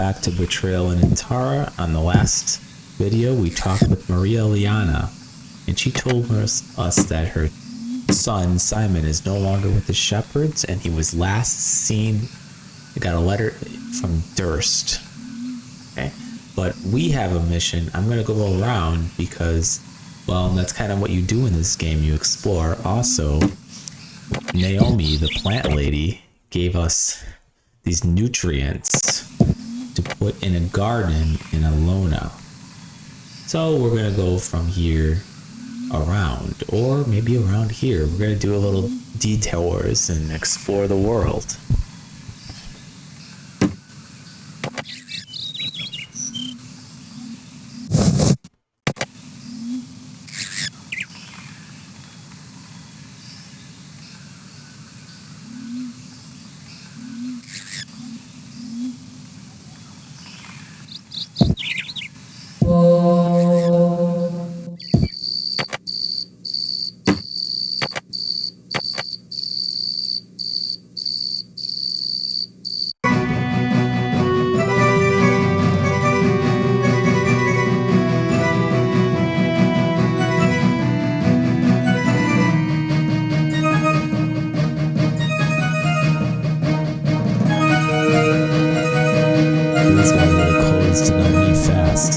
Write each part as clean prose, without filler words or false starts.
back to Betrayal and Antara. On the last video, we talked with Maria Liana, and she told us that her son, Simon, is no longer with the shepherds, and he was last seen. We got a letter from Durst. Okay? But we have a mission. I'm going to go around because, well, that's kind of what you do in this game. You explore. Also, Naomi, the plant lady, gave us these nutrients to put in a garden in Alona. So we're going to go from here around, or maybe around here. We're going to do a little detours and explore the world. These guys really closed in on me fast.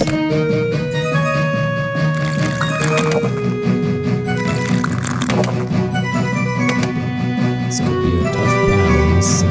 This could be a tough battle, we'll see.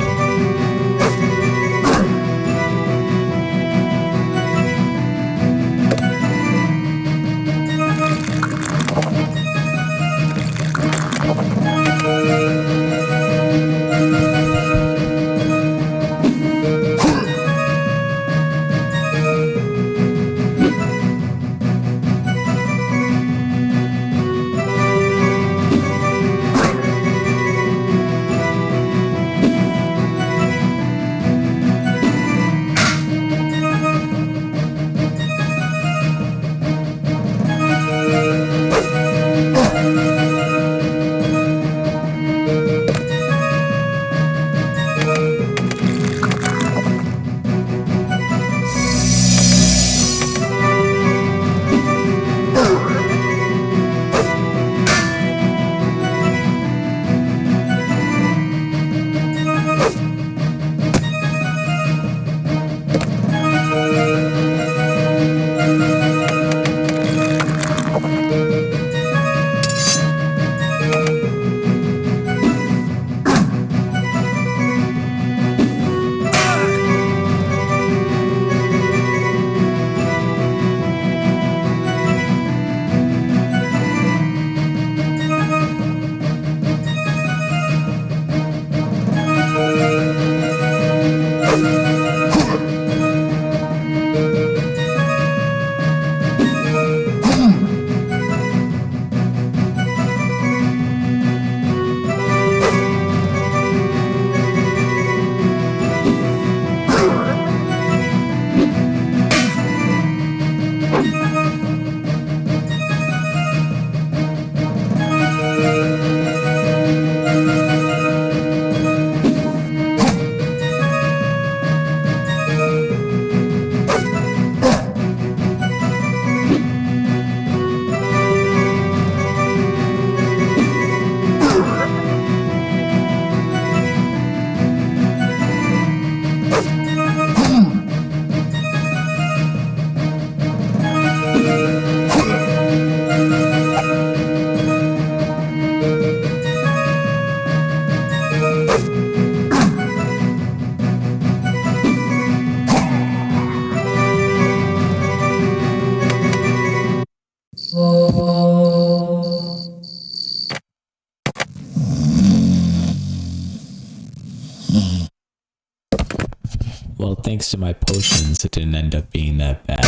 Well, thanks to my potions, it didn't end up being that bad.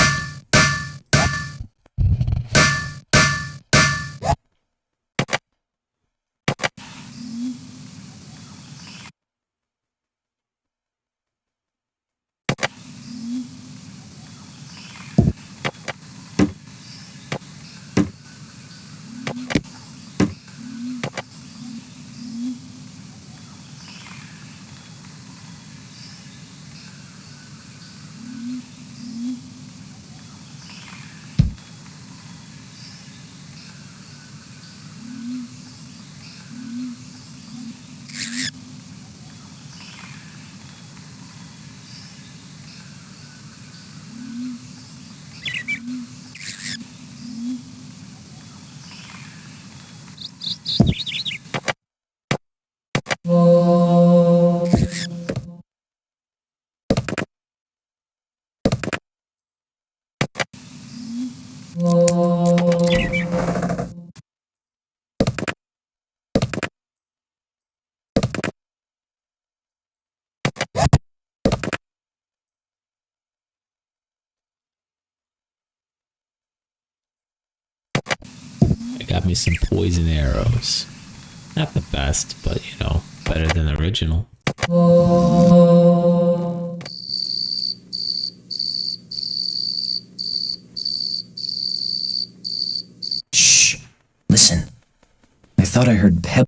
got me some poison arrows. Not the best, but you know, better than the original. Shh. Listen. I thought I heard Pep.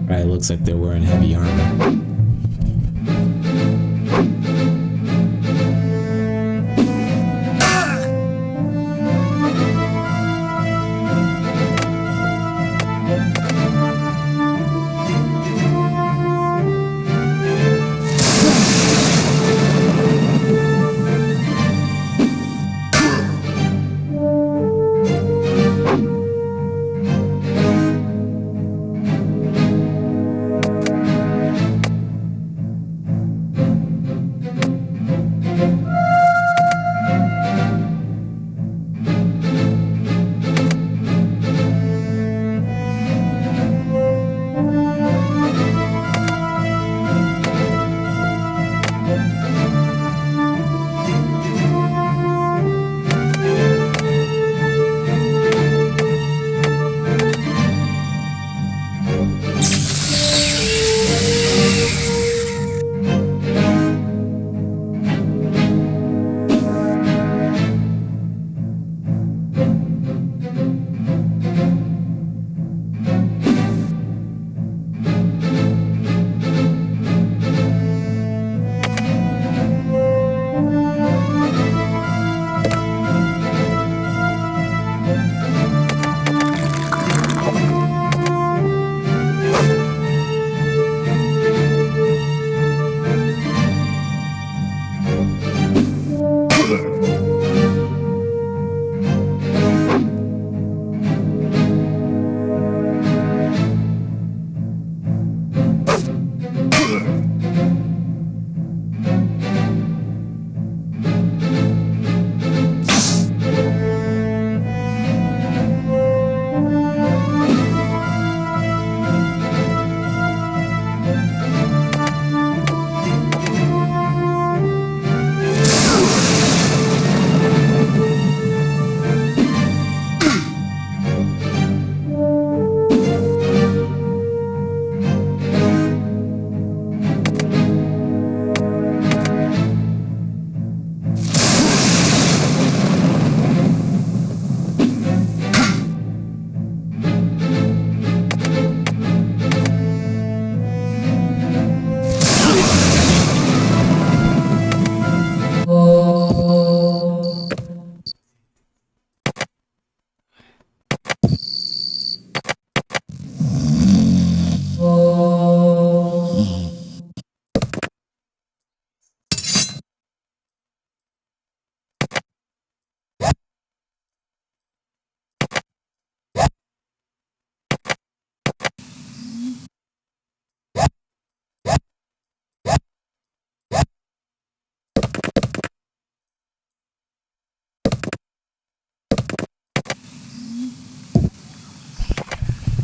Right, looks like they're wearing heavy armor.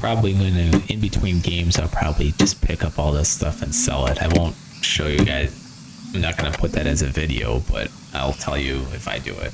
Probably gonna, in between games, I'll probably just pick up all this stuff and sell it. I won't show you guys. I'm not gonna put that as a video, but I'll tell you if I do it.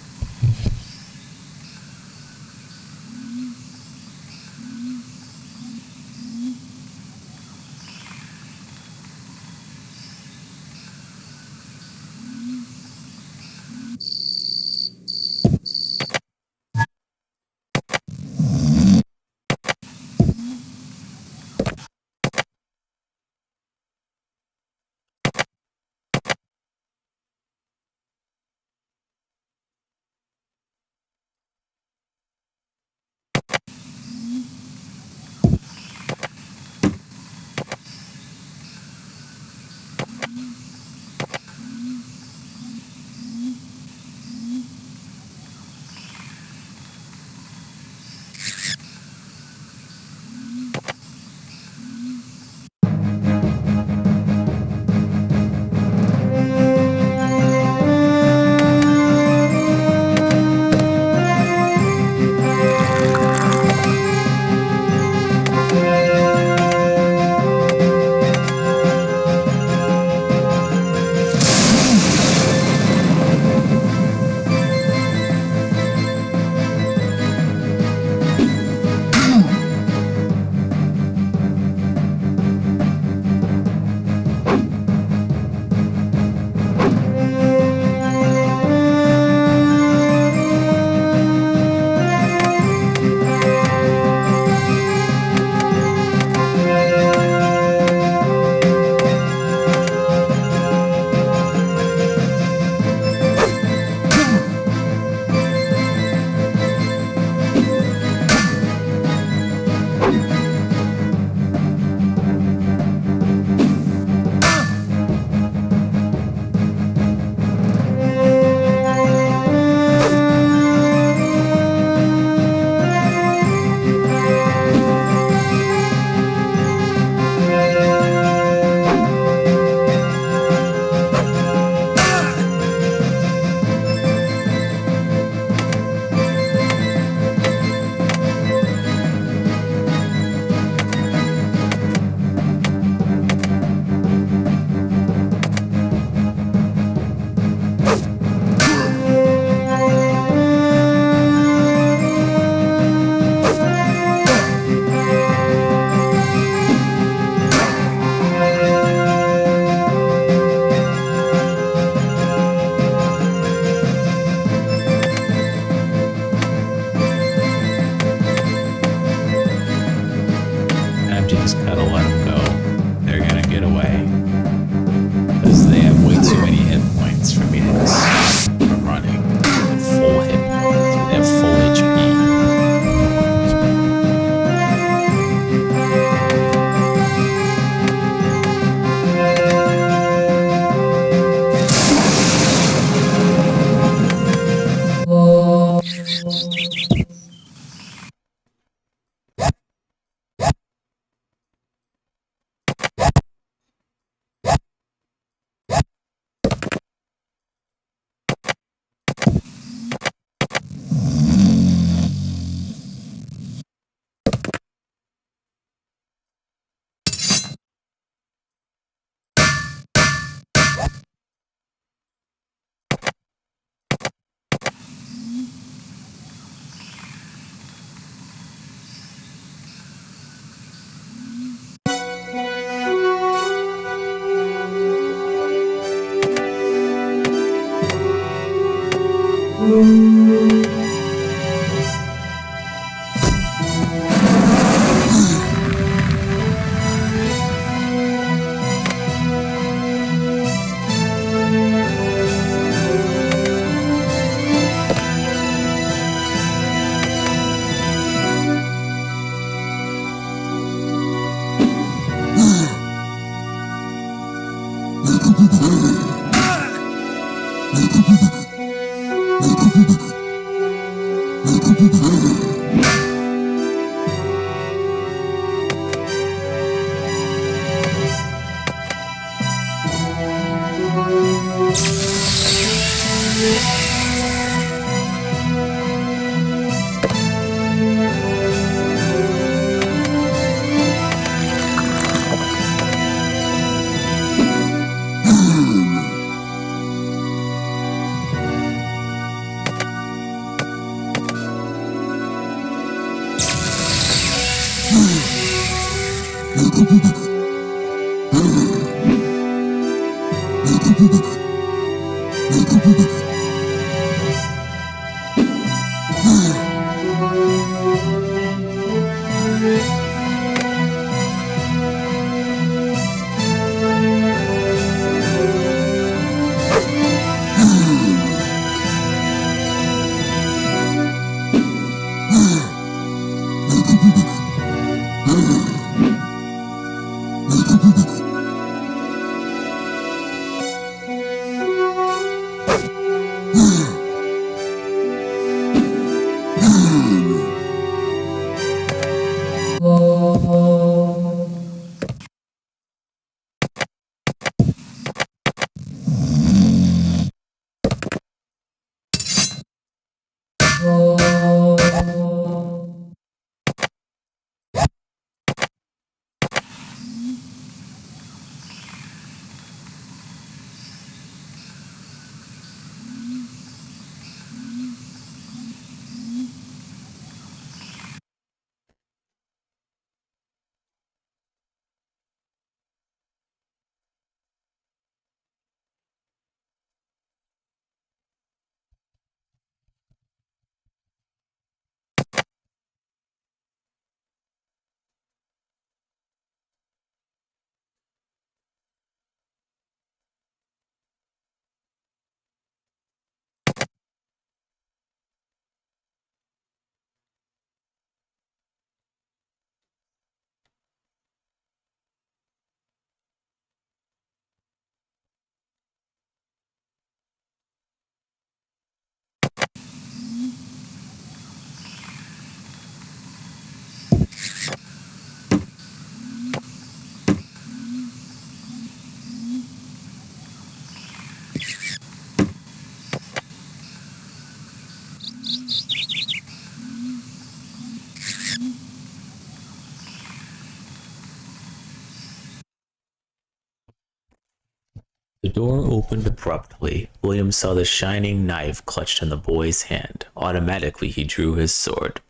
The door opened abruptly. William saw the shining knife clutched in the boy's hand. Automatically, he drew his sword.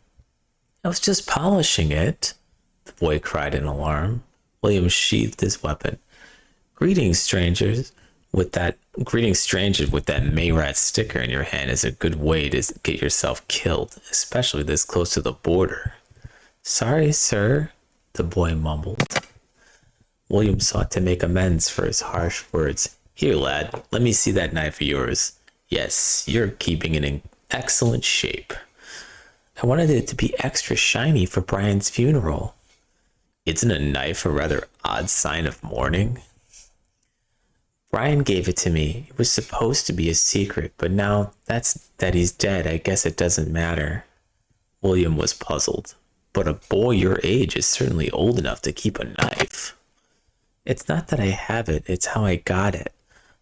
I was just polishing it, the boy cried in alarm. William sheathed his weapon. Greetings, strangers. Greetings, strangers with that Mayrat sticker in your hand is a good way to get yourself killed, especially this close to the border. Sorry, sir, the boy mumbled. William sought to make amends for his harsh words. Here, lad, let me see that knife of yours. Yes, you're keeping it in excellent shape. I wanted it to be extra shiny for Brian's funeral. Isn't a knife a rather odd sign of mourning? Brian gave it to me. It was supposed to be a secret, but now that he's dead, I guess it doesn't matter. William was puzzled. But a boy your age is certainly old enough to keep a knife. It's not that I have it, it's how I got it.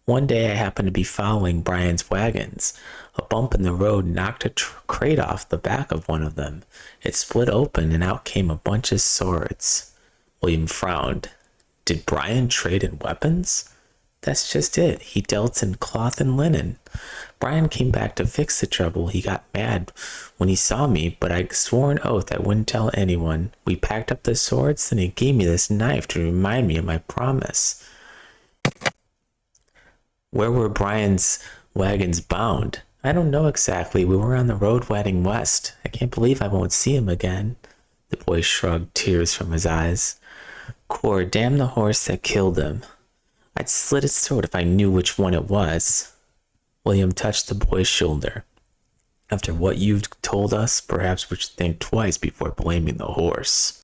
One day I happened to be following Brian's wagons. A bump in the road knocked a crate off the back of one of them. It split open and out came a bunch of swords. William frowned. Did Brian trade in weapons? That's just it. He dealt in cloth and linen. Brian came back to fix the trouble. He got mad when he saw me, but I swore an oath I wouldn't tell anyone. We packed up the swords, and he gave me this knife to remind me of my promise. Where were Brian's wagons bound? I don't know exactly. We were on the road heading west. I can't believe I won't see him again. The boy shrugged, tears from his eyes. Core, damn the horse that killed him. I'd slit its throat if I knew which one it was. William touched the boy's shoulder. After what you've told us, perhaps we should think twice before blaming the horse.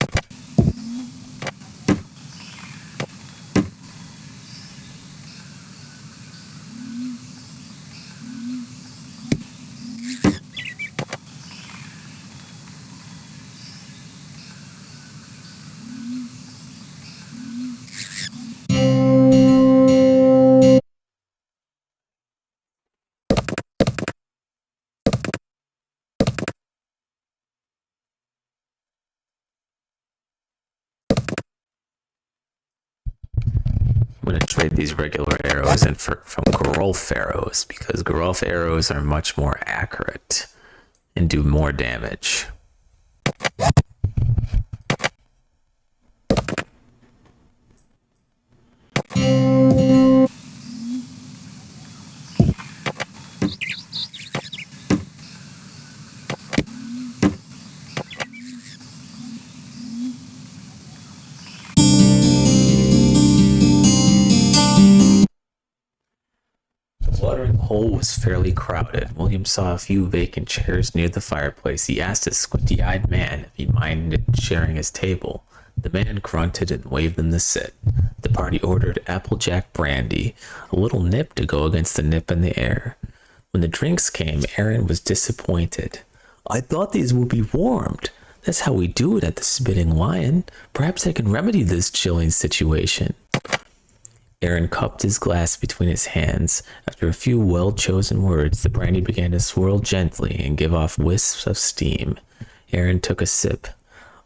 I'm going to trade these regular arrows in from Gerulf arrows because Gerulf arrows are much more accurate and do more damage. The watering hole was fairly crowded. William saw a few vacant chairs near the fireplace. He asked a squinty-eyed man if he minded sharing his table. The man grunted and waved them to sit. The party ordered applejack brandy, a little nip to go against the nip in the air. When the drinks came, Aaron was disappointed. I thought these would be warmed. That's how we do it at the Spitting Lion. Perhaps I can remedy this chilling situation. Aaron cupped his glass between his hands. After a few well-chosen words, the brandy began to swirl gently and give off wisps of steam. Aaron took a sip.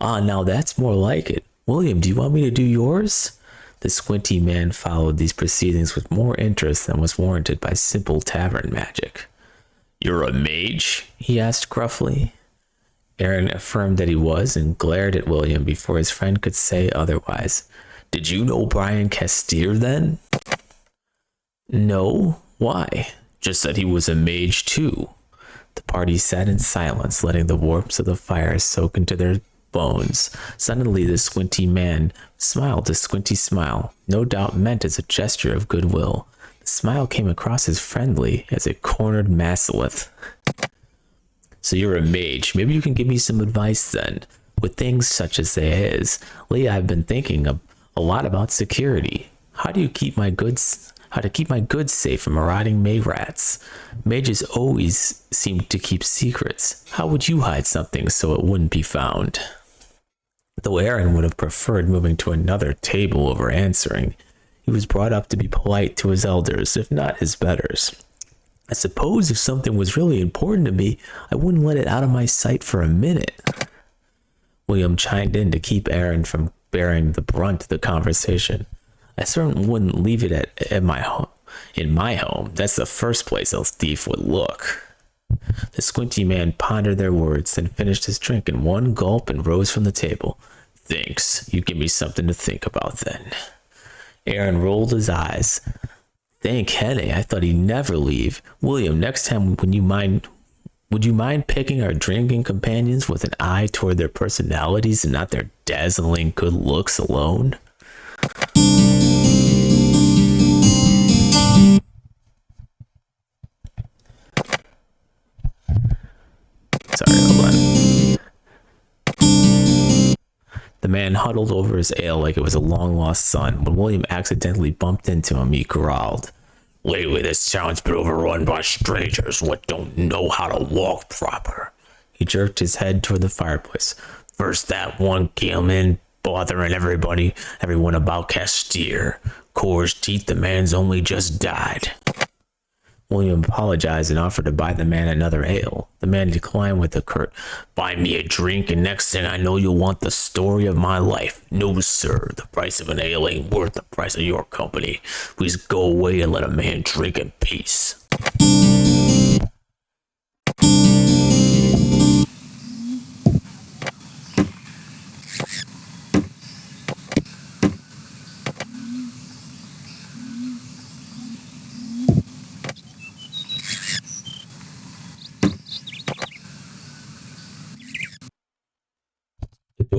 Ah, now that's more like it. William, do you want me to do yours? The squinty man followed these proceedings with more interest than was warranted by simple tavern magic. You're a mage? He asked gruffly. Aaron affirmed that he was and glared at William before his friend could say otherwise. Did you know Brian Castir then? No. Why? Just that he was a mage too. The party sat in silence, letting the warmth of the fire soak into their bones. Suddenly the squinty man smiled a squinty smile, no doubt meant as a gesture of goodwill. The smile came across as friendly as it cornered Masilith. So you're a mage. Maybe you can give me some advice then. With things such as this, lately I've been thinking a lot about security. How to keep my goods safe from marauding Mayrats. Mages always seem to keep secrets. How would you hide something so it wouldn't be found? Though Aaron would have preferred moving to another table over answering, he was brought up to be polite to his elders, if not his betters. I suppose if something was really important to me, I wouldn't let it out of my sight for a minute. William chimed in to keep Aaron from bearing the brunt of the conversation. I certainly wouldn't leave it at my home. In my home, that's the first place a thief would look. The squinty man pondered their words, then finished his drink in one gulp and rose from the table. Thanks. You give me something to think about then. Aaron rolled his eyes. Thank Henny. I thought he'd never leave. William, next time would you mind picking our drinking companions with an eye toward their personalities and not their dazzling good looks alone? Sorry, hold on. The man huddled over his ale like it was a long-lost son. When William accidentally bumped into him, he growled. Lately, this town's been overrun by strangers what don't know how to walk proper. He jerked his head toward the fireplace. First that one came in, bothering everyone about Castir. Core's teeth, the man's only just died. William apologized and offered to buy the man another ale. The man declined with a curt, buy me a drink and next thing I know you'll want the story of my life. No, sir, the price of an ale ain't worth the price of your company. Please go away and let a man drink in peace.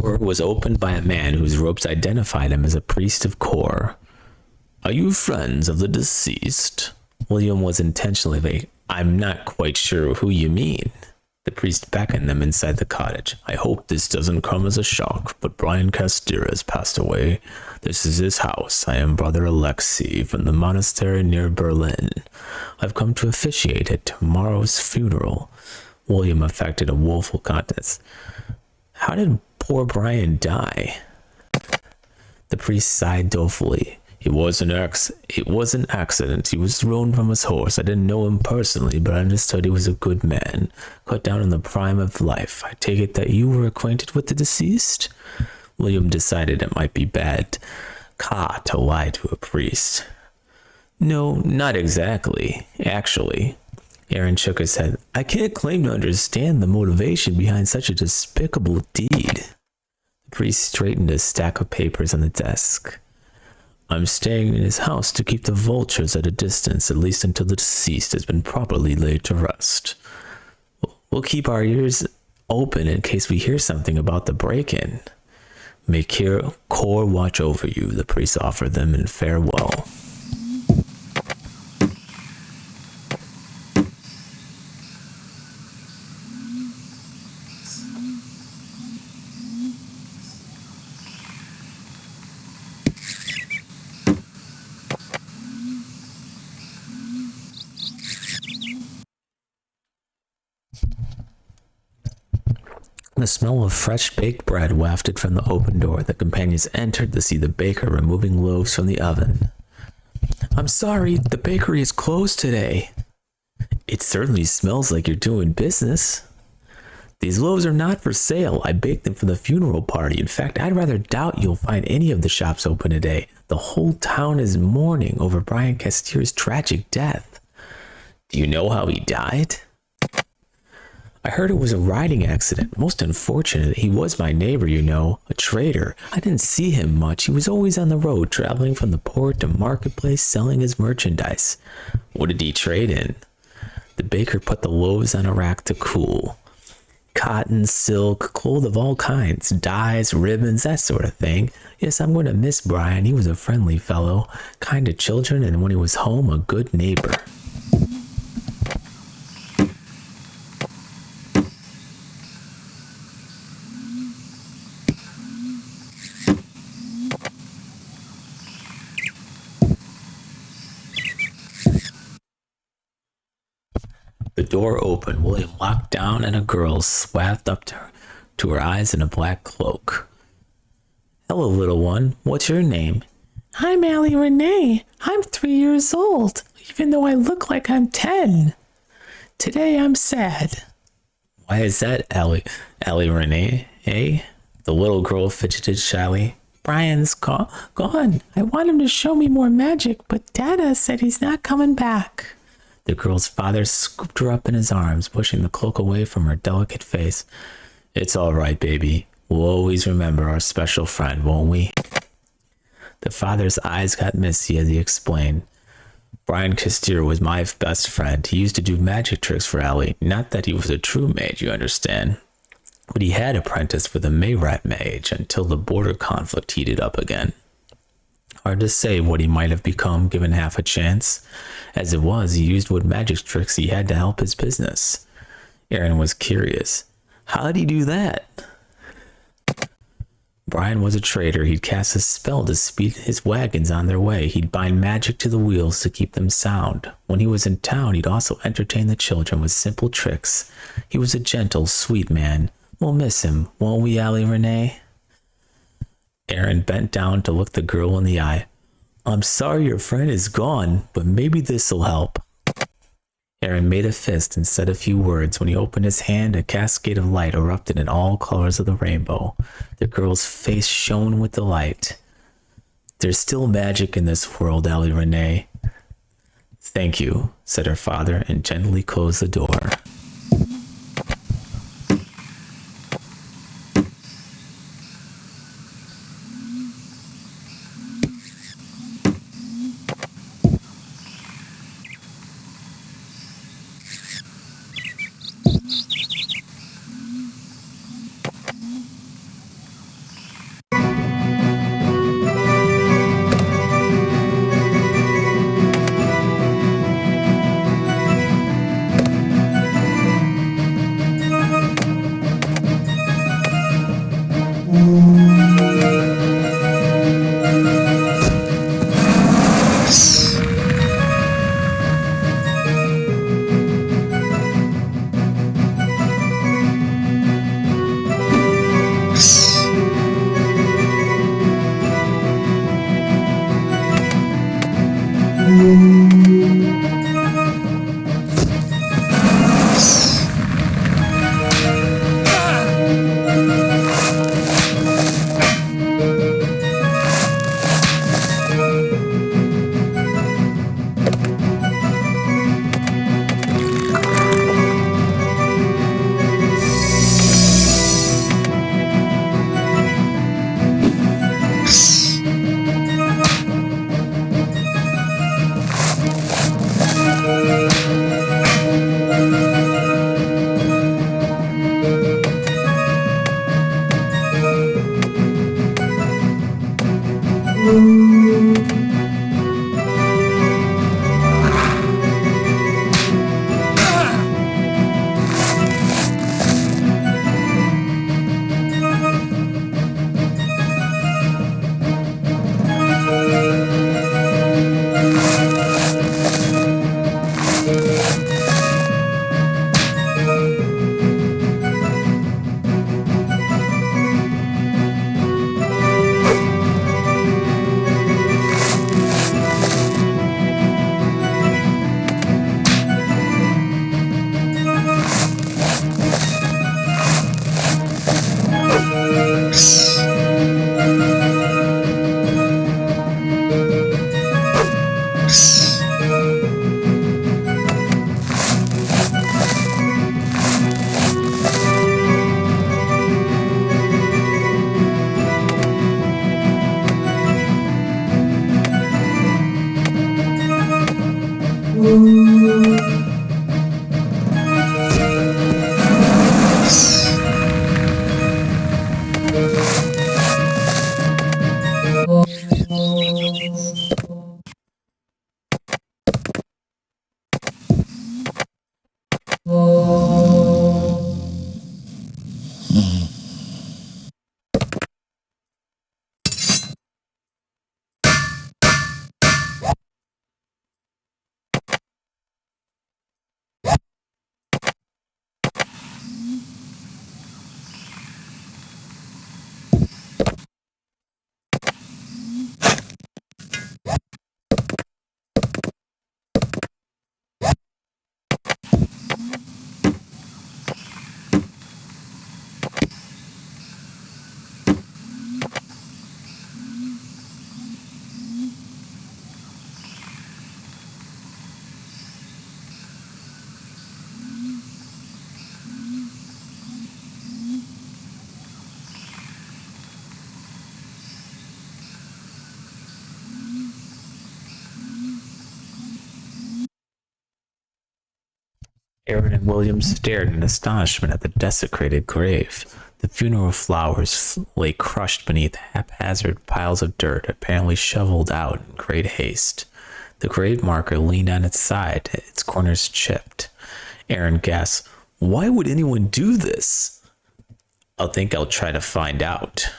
door was opened by a man whose robes identified him as a priest of Kor. Are you friends of the deceased? William was intentionally vague. I'm not quite sure who you mean. The priest beckoned them inside the cottage. I hope this doesn't come as a shock, but Brian Castir has passed away. This is his house. I am Brother Alexei from the monastery near Berlin. I've come to officiate at tomorrow's funeral. William affected a woeful countenance. How did poor Brian die? The priest sighed dolefully. It was an accident. He was thrown from his horse. I didn't know him personally, but I understood he was a good man, cut down in the prime of life. I take it that you were acquainted with the deceased? William decided it might be bad to lie to a priest. No, not exactly, actually. Aaron shook his head. I can't claim to understand the motivation behind such a despicable deed. The priest straightened a stack of papers on the desk. I'm staying in his house to keep the vultures at a distance, at least until the deceased has been properly laid to rest. We'll keep our ears open in case we hear something about the break-in. May Kor watch over you, the priest offered them in farewell. The smell of fresh baked bread wafted from the open door. The companions entered to see the baker removing loaves from the oven. I'm sorry, the bakery is closed today. It certainly smells like you're doing business. These loaves are not for sale. I baked them for the funeral party. In fact, I'd rather doubt you'll find any of the shops open today. The whole town is mourning over Brian Castir's tragic death. Do you know how he died? I heard it was a riding accident. Most unfortunate. He was my neighbor, you know, a trader. I didn't see him much. He was always on the road, traveling from the port to marketplace, selling his merchandise. What did he trade in? The baker put the loaves on a rack to cool. Cotton, silk, clothes of all kinds, dyes, ribbons, that sort of thing. Yes, I'm going to miss Brian. He was a friendly fellow, kind to children, and when he was home, a good neighbor. The door opened. William walked down, and a girl swathed up to her eyes in a black cloak. Hello, little one. What's your name? I'm Allie Renee. I'm 3 years old, even though I look like I'm 10. Today I'm sad. Why is that, Allie Renee, eh? The little girl fidgeted shyly. Brian's gone. I want him to show me more magic, but Dada said he's not coming back. The girl's father scooped her up in his arms, pushing the cloak away from her delicate face. It's all right, baby. We'll always remember our special friend, won't we? The father's eyes got misty as he explained. Brian Castir was my best friend. He used to do magic tricks for Allie. Not that he was a true mage, you understand. But he had apprenticed for the Mayrat mage until the border conflict heated up again. Hard to say what he might have become given half a chance. As it was, he used what magic tricks he had to help his business. Aaron was curious. How did he do that? Brian was a trader. He'd cast a spell to speed his wagons on their way. He'd bind magic to the wheels to keep them sound. When he was in town, he'd also entertain the children with simple tricks. He was a gentle, sweet man. We'll miss him, won't we, Allie Renee? Aaron bent down to look the girl in the eye. I'm sorry your friend is gone, but maybe this'll help. Aaron made a fist and said a few words. When he opened his hand, a cascade of light erupted in all colors of the rainbow. The girl's face shone with delight. There's still magic in this world, Allie Renee. Thank you, said her father, and gently closed the door. Aaron and William stared in astonishment at the desecrated grave. The funeral flowers lay crushed beneath haphazard piles of dirt, apparently shoveled out in great haste. The grave marker leaned on its side, its corners chipped. Aaron gasped, "Why would anyone do this?" "I think I'll try to find out."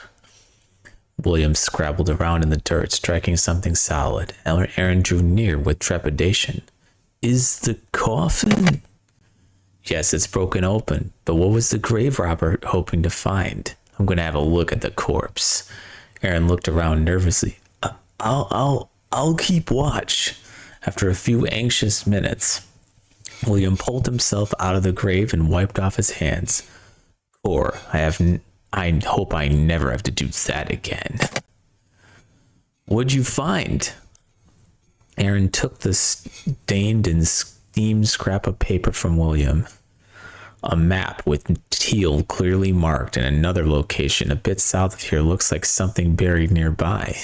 William scrabbled around in the dirt, striking something solid. Aaron drew near with trepidation. "Is the coffin?" "Yes, it's broken open, but what was the grave robber hoping to find? I'm going to have a look at the corpse." Aaron looked around nervously. I'll keep watch." After a few anxious minutes, William pulled himself out of the grave and wiped off his hands. "Cor, I hope I never have to do that again." "What'd you find?" Aaron took the stained and steamed scrap of paper from William. "A map with teal clearly marked, and another location a bit south of here looks like something buried nearby."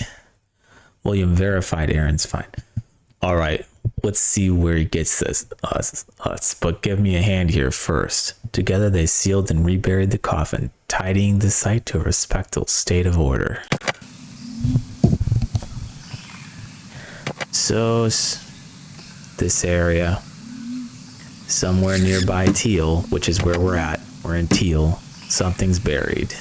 William verified Aaron's find. "All right, let's see where he gets us, but give me a hand here first." Together they sealed and reburied the coffin, tidying the site to a respectable state of order. So, this area, somewhere nearby Teal, which is where we're at. We're in Teal. Something's buried.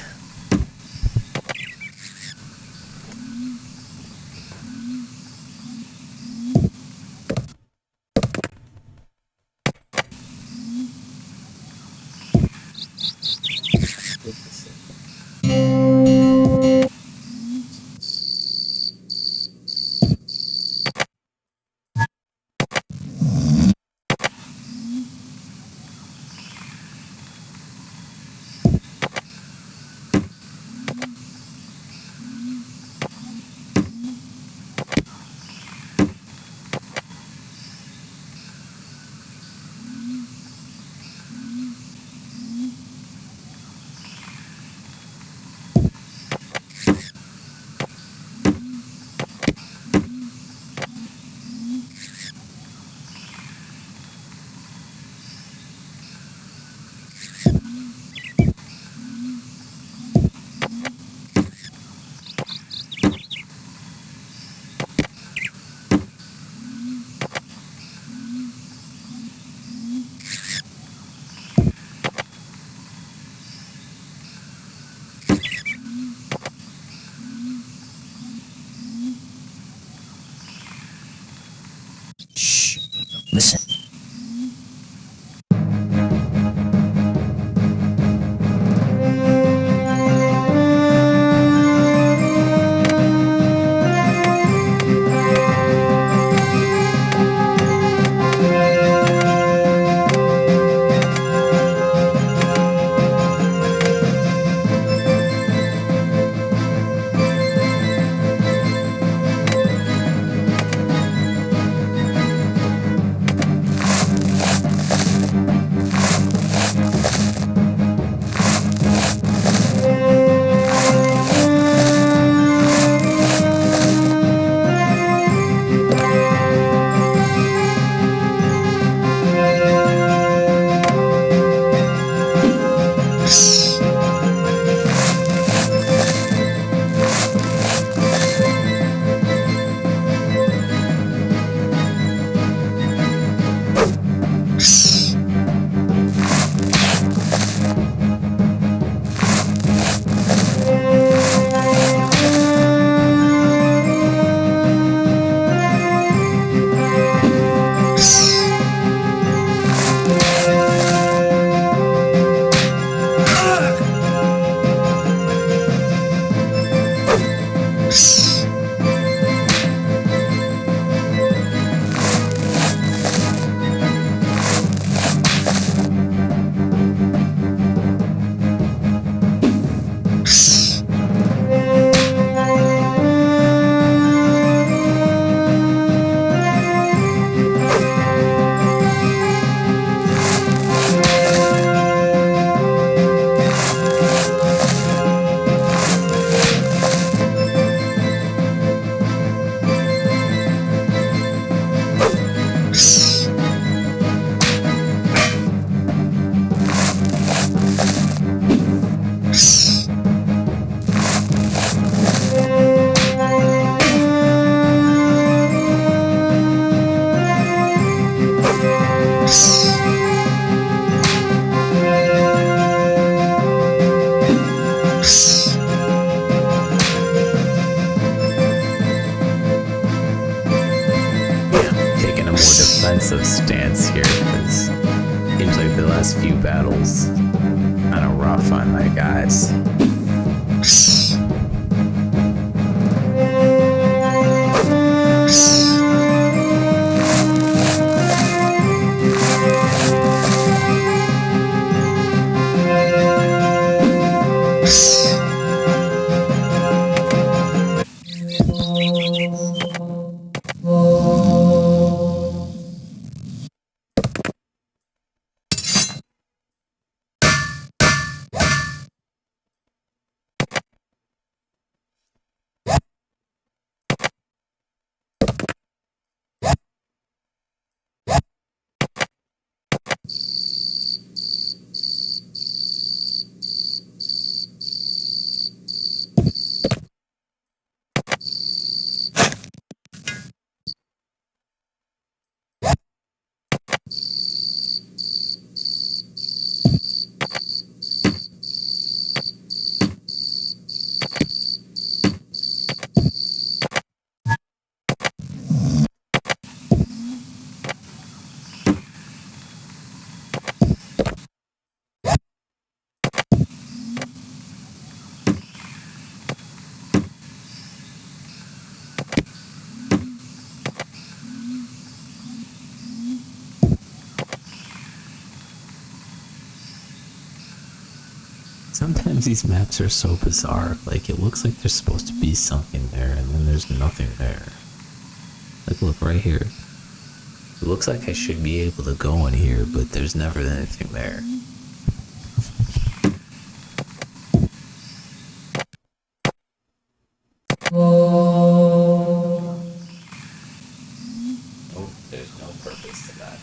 last few battles. Kind of rough on my guys. Sometimes these maps are so bizarre. Like, it looks like there's supposed to be something there, and then there's nothing there. Like, look, right here. It looks like I should be able to go in here, but there's never anything there. Oh, there's no purpose to that.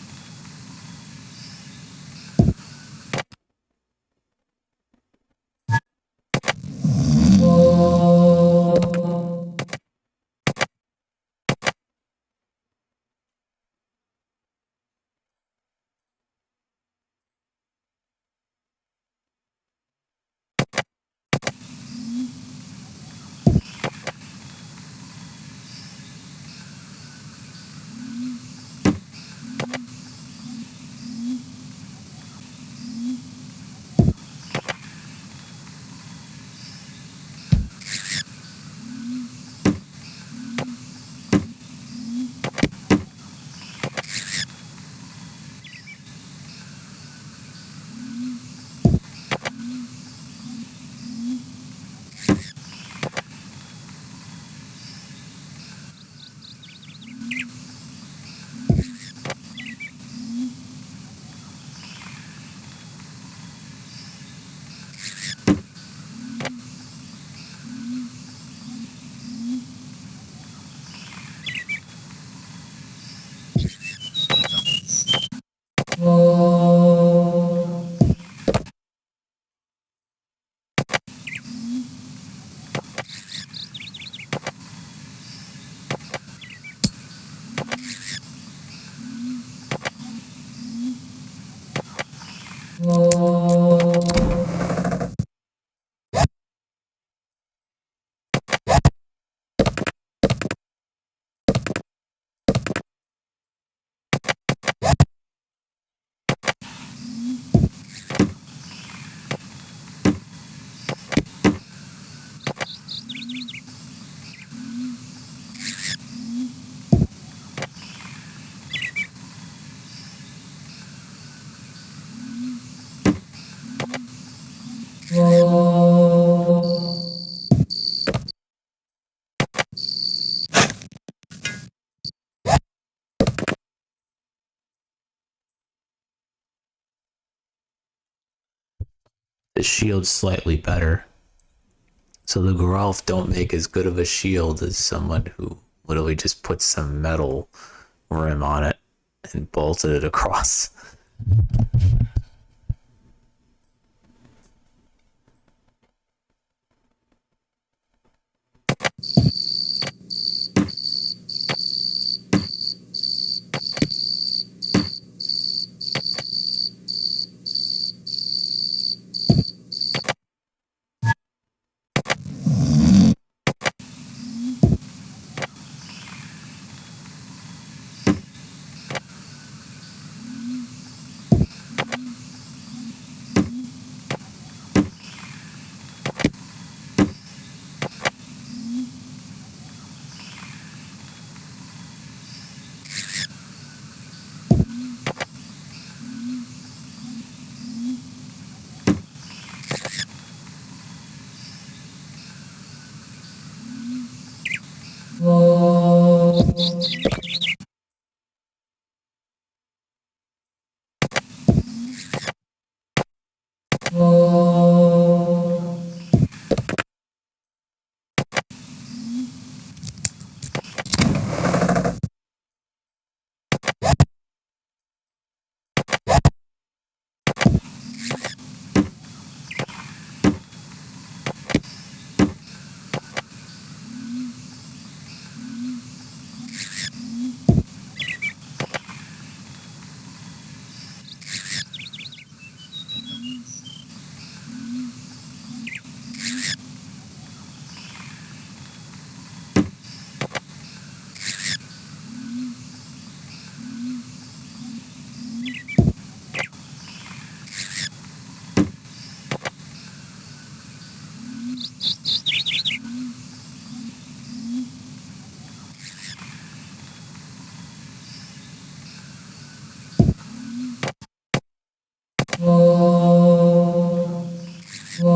The shield's slightly better. So the Geralf don't make as good of a shield as someone who literally just puts some metal rim on it and bolted it across. But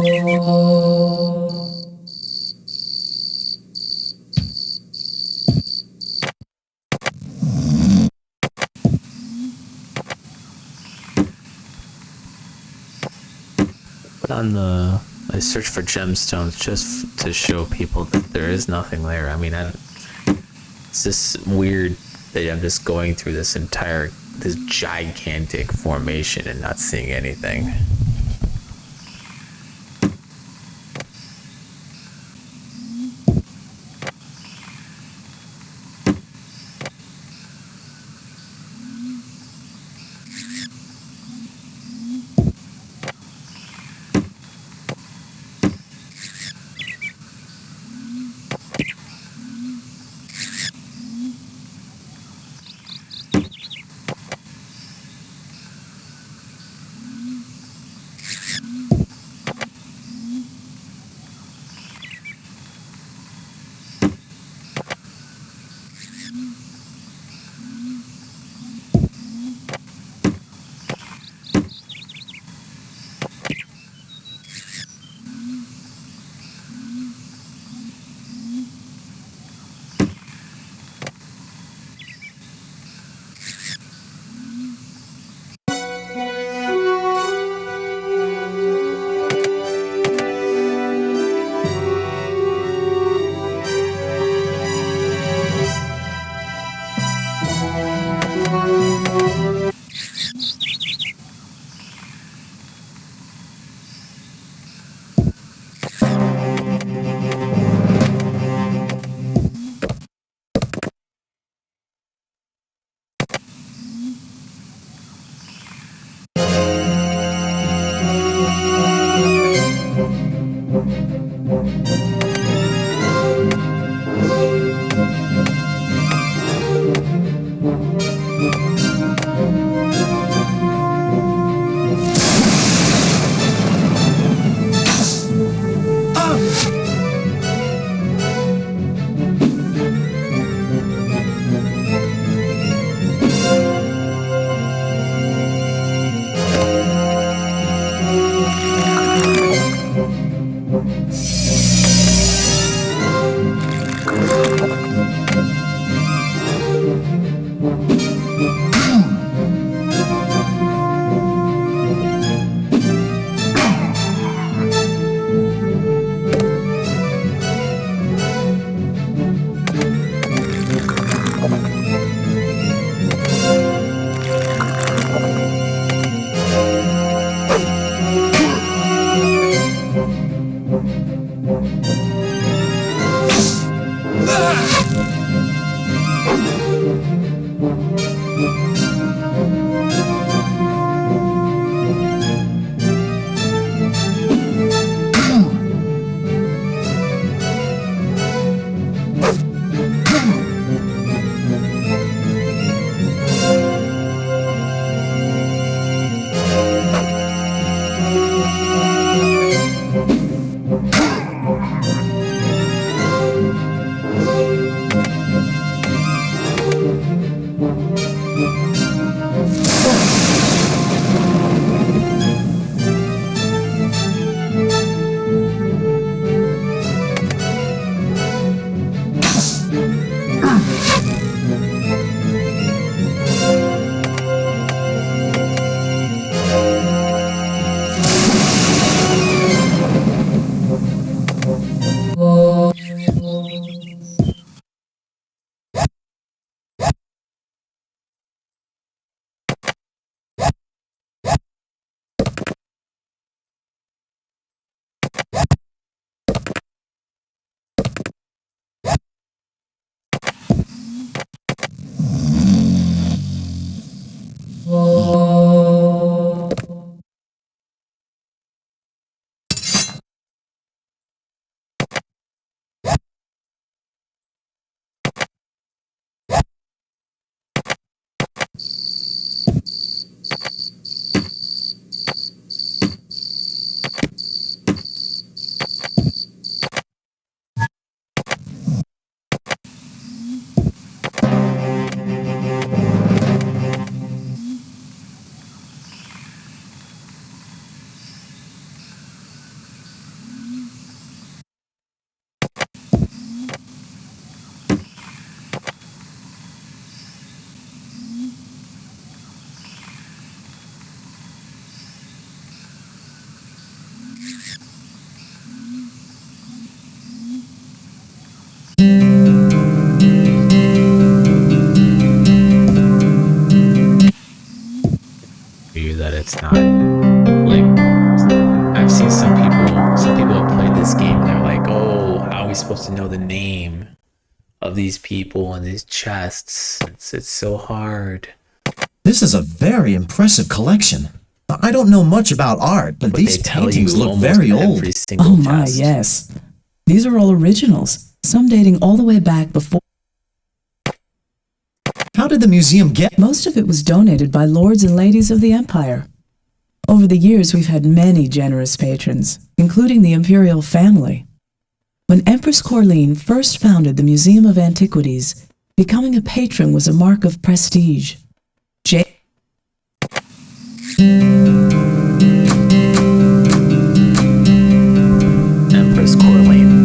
I search for gemstones just to show people that there is nothing there. I mean, it's just weird that I'm just going through this gigantic formation and not seeing anything. supposed to know the name of these people and these chests. It's so hard. This is a very impressive collection. I don't know much about art, but these they tell paintings you look almost very old. every single Oh my, chest. yes. These are all originals, some dating all the way back before. How did the museum get... Most of it was donated by lords and ladies of the empire. Over the years, we've had many generous patrons, including the imperial family. When Empress Corleen first founded the Museum of Antiquities, becoming a patron was a mark of prestige. Empress Corleen.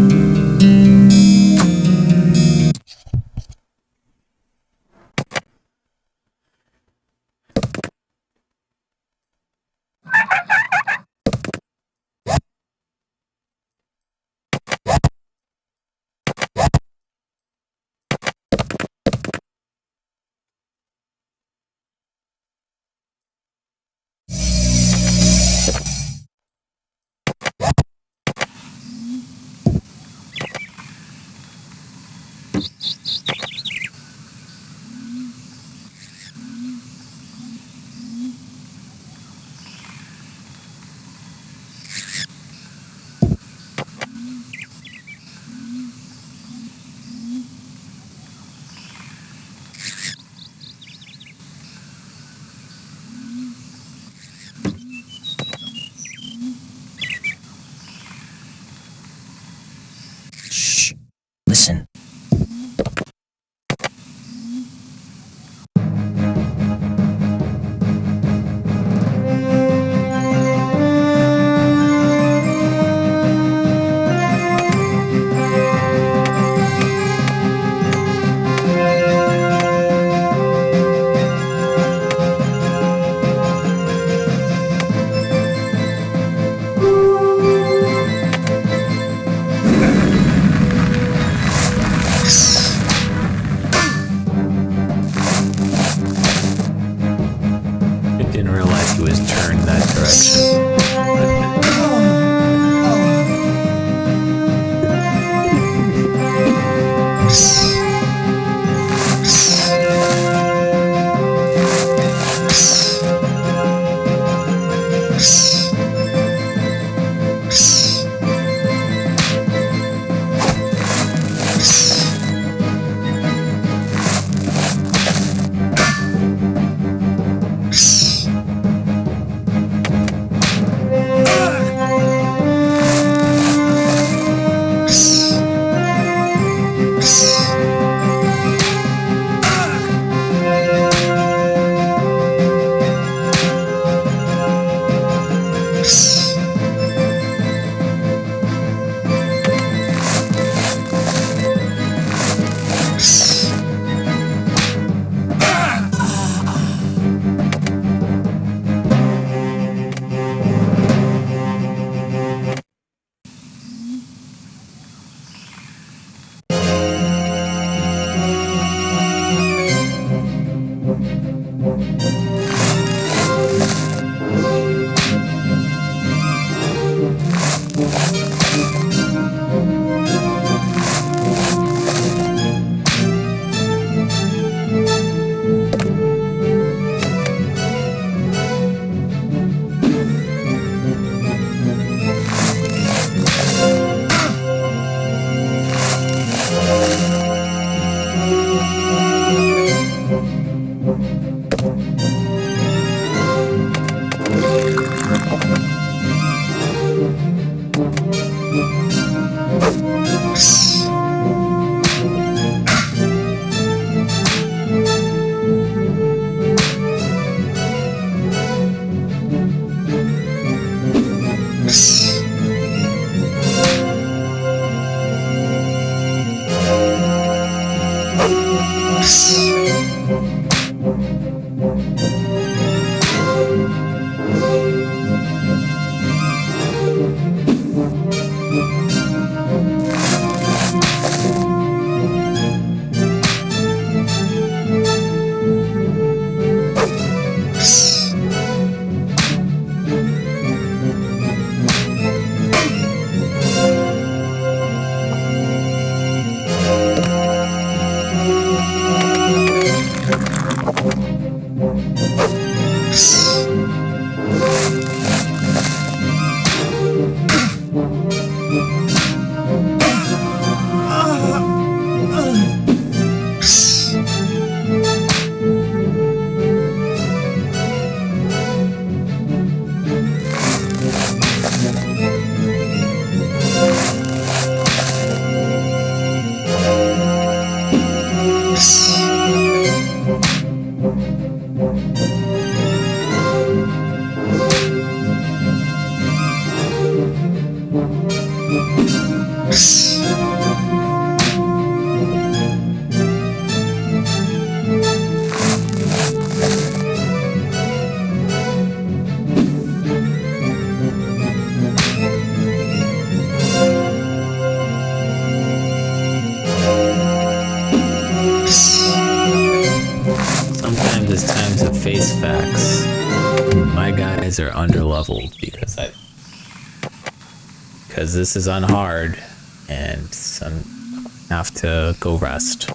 Shh. Listen. I didn't realize he was turned that direction. Sometimes it's time to face facts. My guys are underleveled because this is unhard and I have to go rest.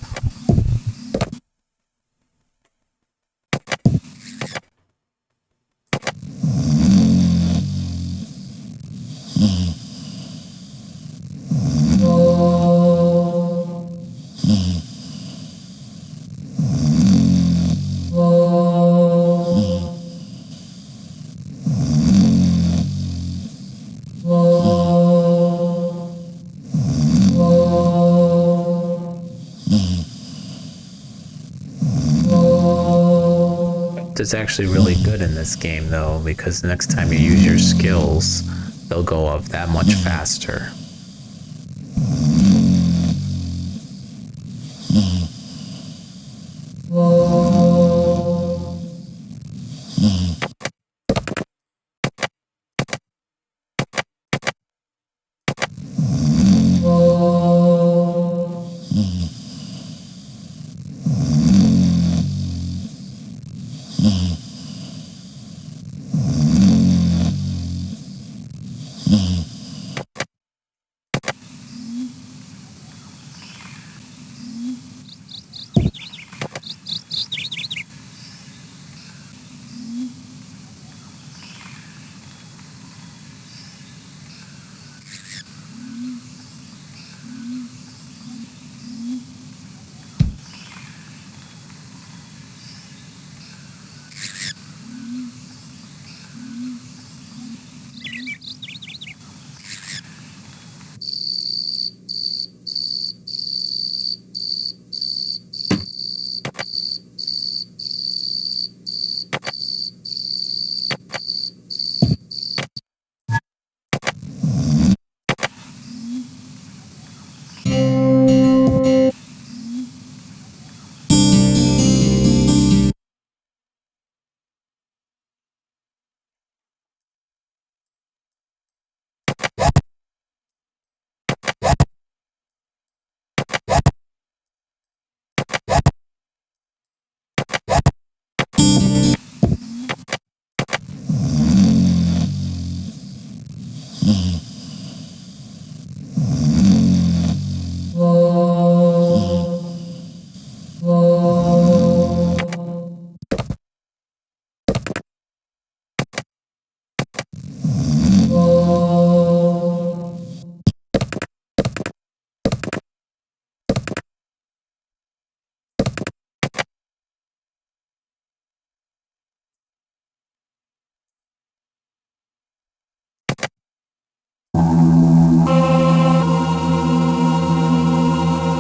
It's actually really good in this game though, because next time you use your skills, they'll go up that much faster.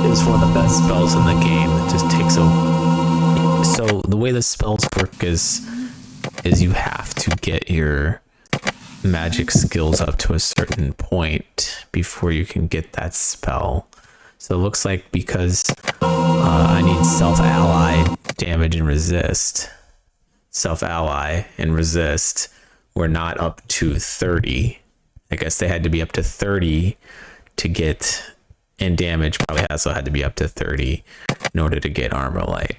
It's one of the best spells in the game. It just takes a... So the way the spells work is you have to get your magic skills up to a certain point before you can get that spell. So it looks like because I need self-ally, damage, and resist. Self-ally and resist were not up to 30. I guess they had to be up to 30 to get... And damage probably also had to be up to 30 in order to get armor light.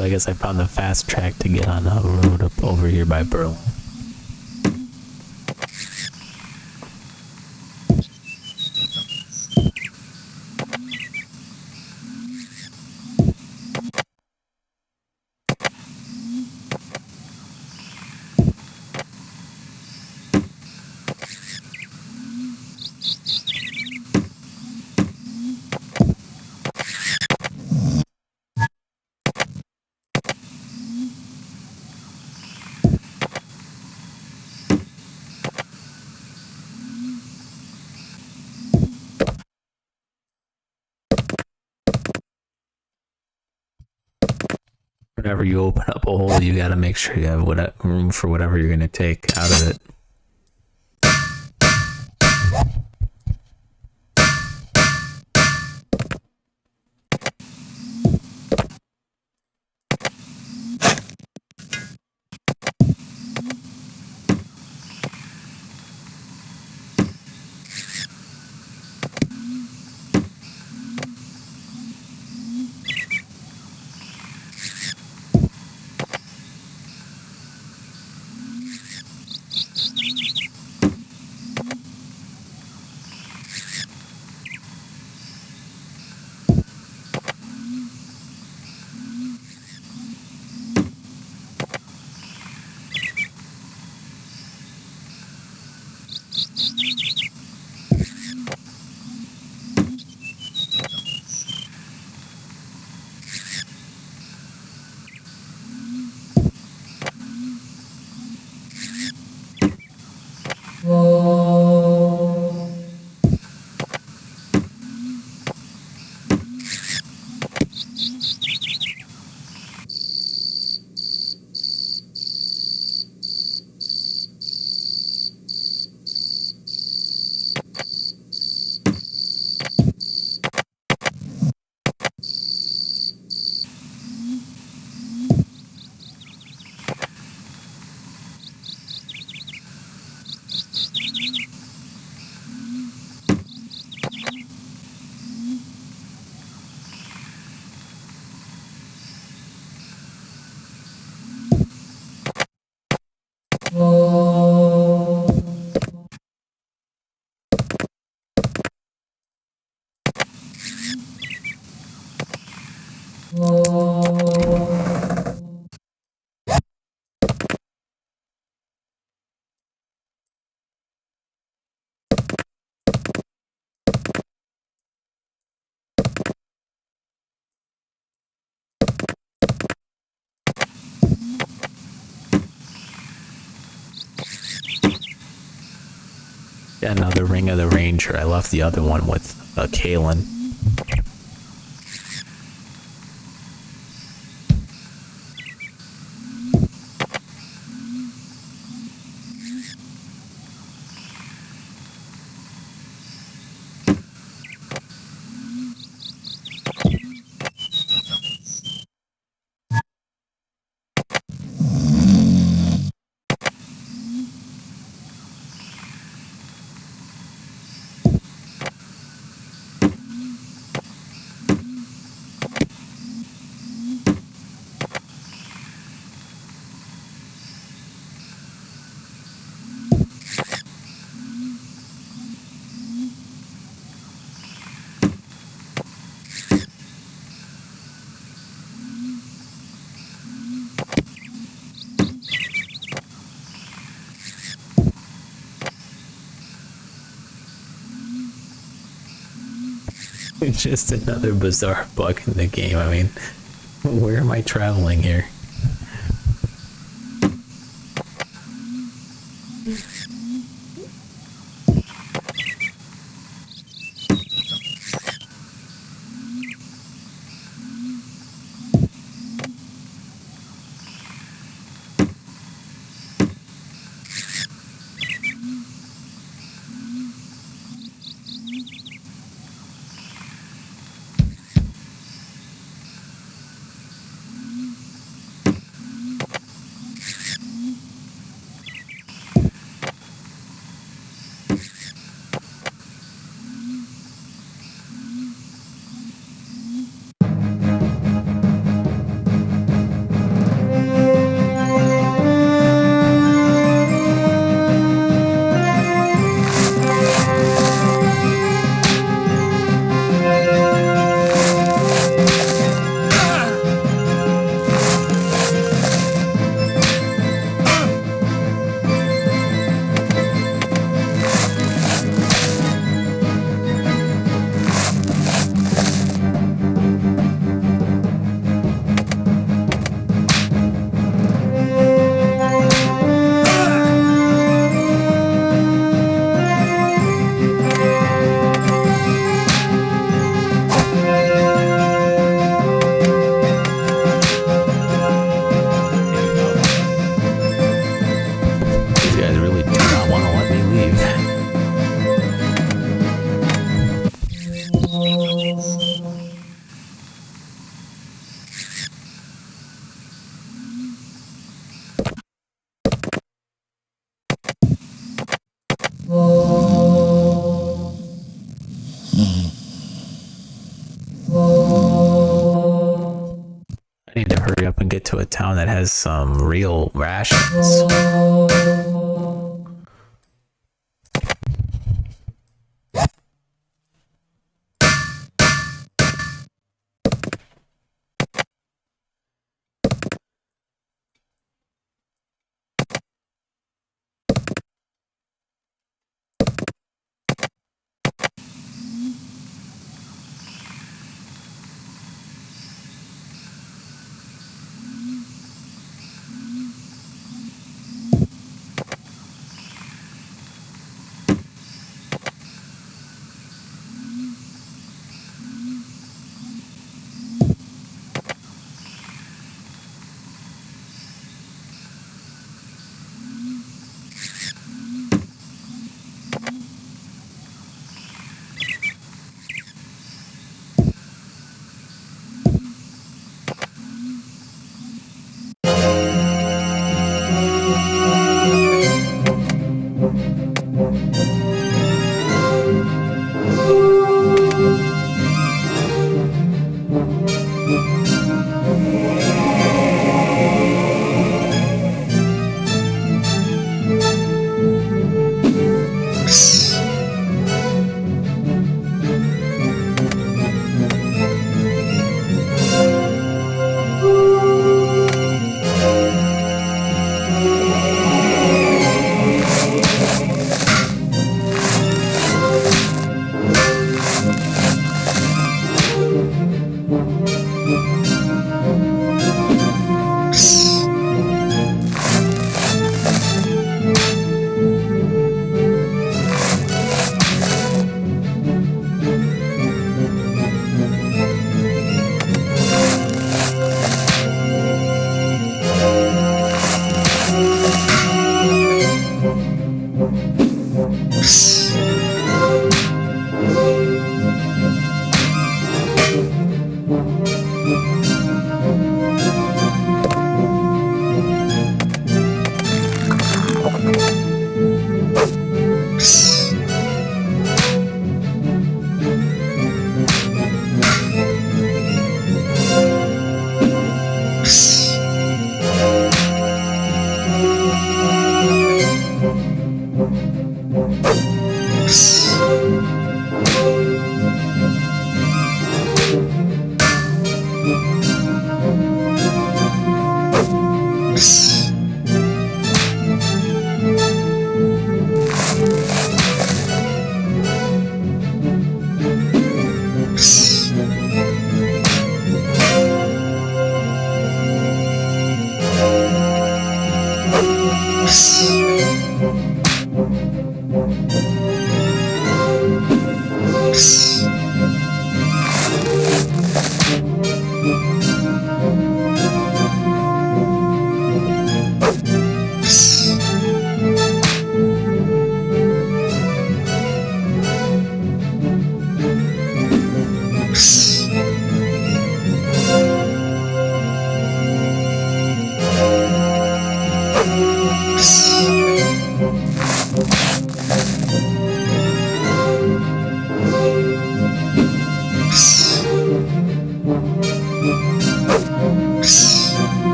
So I guess I found the fast track to get on a road up over here by Berlin. Whenever you open up a hole, you gotta make sure you have room for whatever you're gonna take out of it. Yeah, another Ring of the Ranger. I left the other one with Kalen. It's just another bizarre bug in the game. I mean, where am I traveling here? get to a town that has some real rations.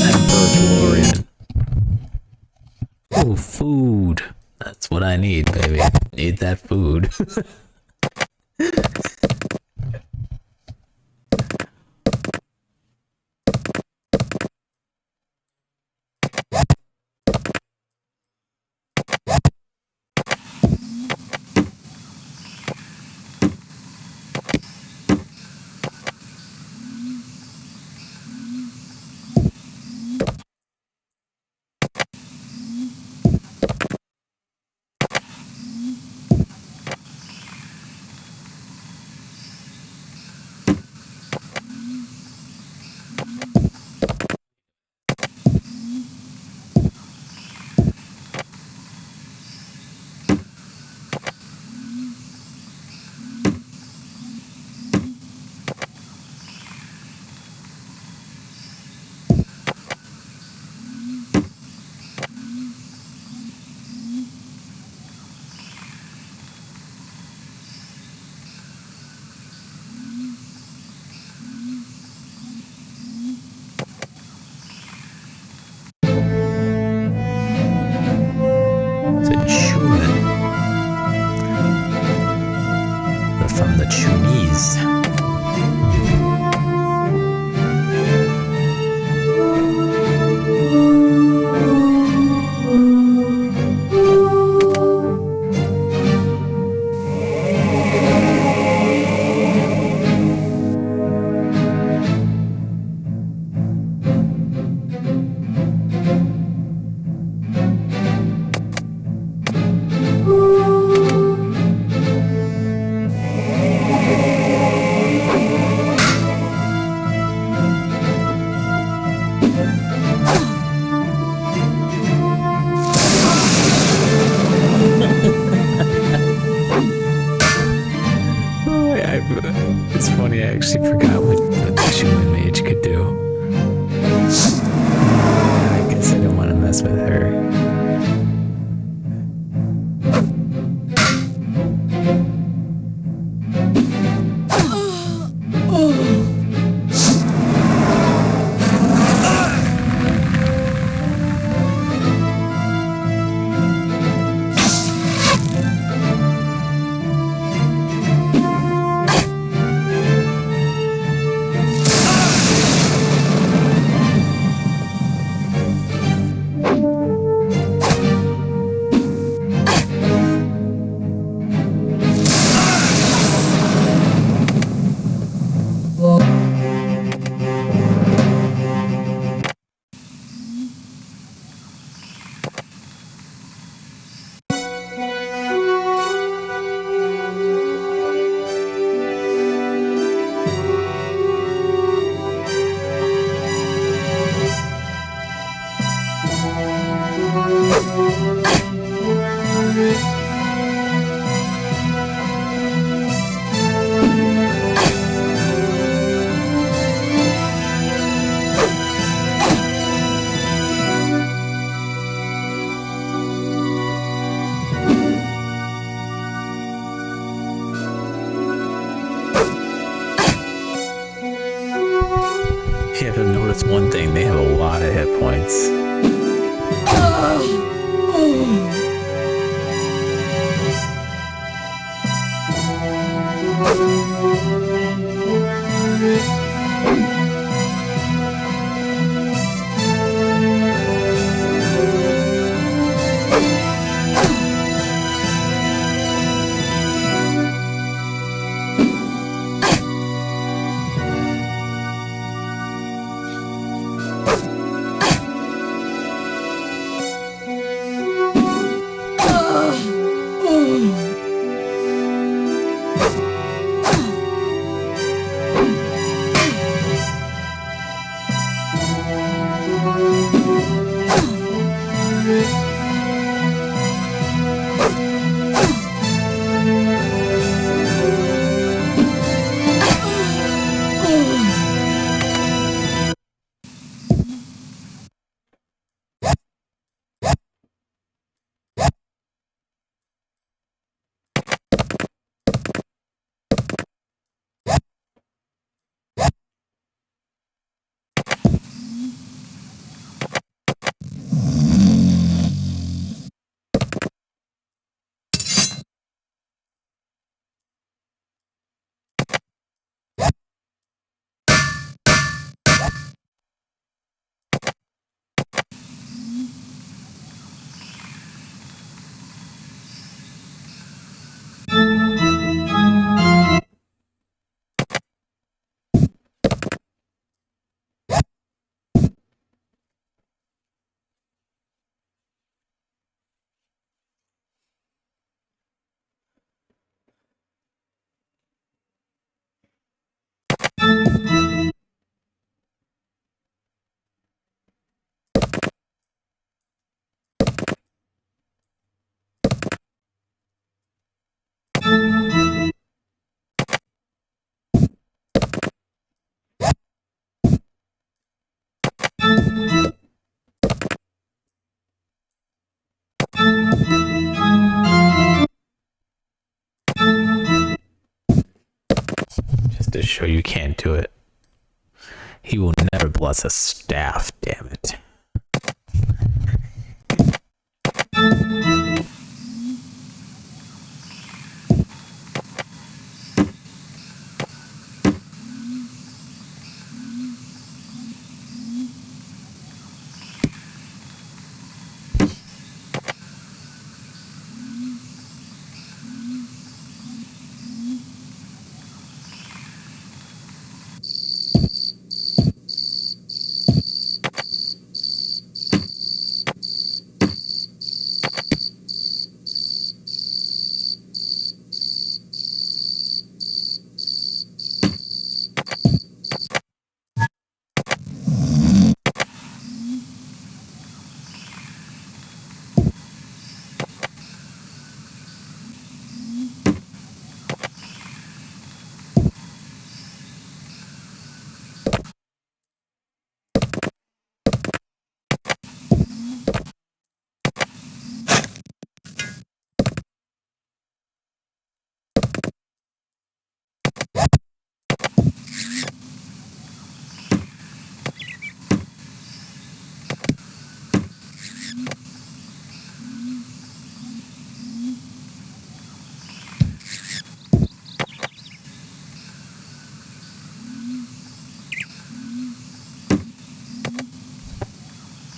Emperor Florian. Oh, food. That's what I need, baby. Need that food. hands. Just to show you can't do it. He will never bless a staff, damn it.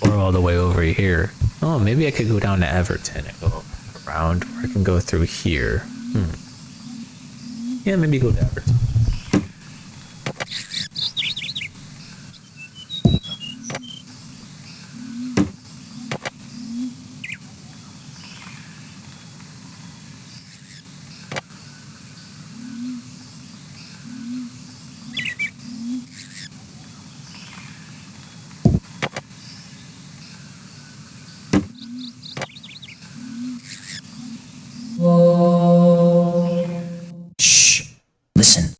Or all the way over here. Oh, maybe I could go down to Everton and go around, or I can go through here. Yeah, maybe go to Everton. Shh. Listen.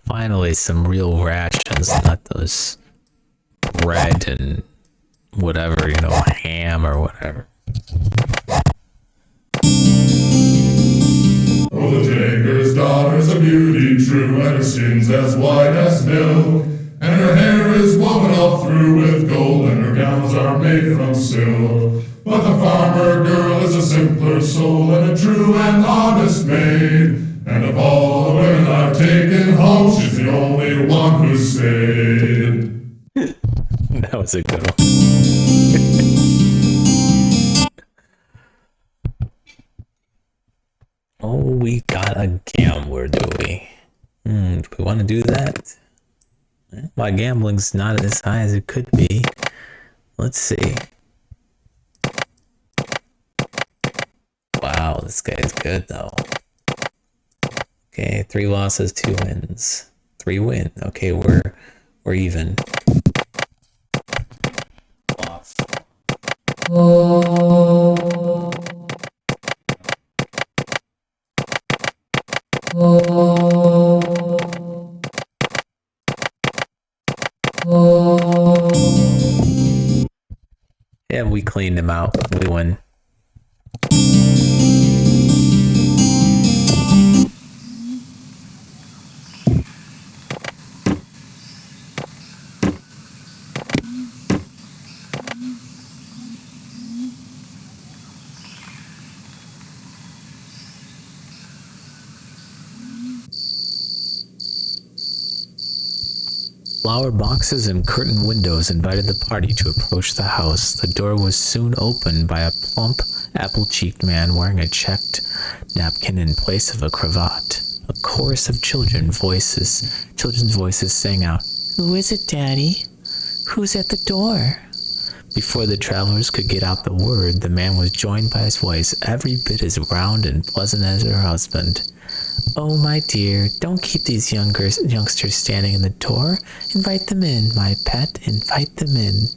Finally, some real rations, not those bread and whatever, ham or whatever. Oh, the tinker's daughter's a beauty true, and her skin's as white as milk, and her hair is woven all through with gold, and her gowns are made from silk. But the farmer girl is a simpler soul, and a true and honest maid, and of all the women I've taken home, she's the only one who stayed. That was a good one. Oh, we got a gambler, do we? Do we want to do that? My gambling's not as high as it could be. Let's see. Wow, this guy's good though. Okay, 3 losses, 2 wins. 3 win. Okay, we're even. Yeah, we cleaned him out. We win. Flower boxes and curtained windows invited the party to approach the house. The door was soon opened by a plump, apple-cheeked man wearing a checked napkin in place of a cravat. A chorus of children's voices sang out, "Who is it, Daddy? Who's at the door?" Before the travelers could get out the word, the man was joined by his wife, every bit as round and pleasant as her husband. "Oh, my dear, don't keep these youngsters standing in the door. Invite them in, my pet, invite them in."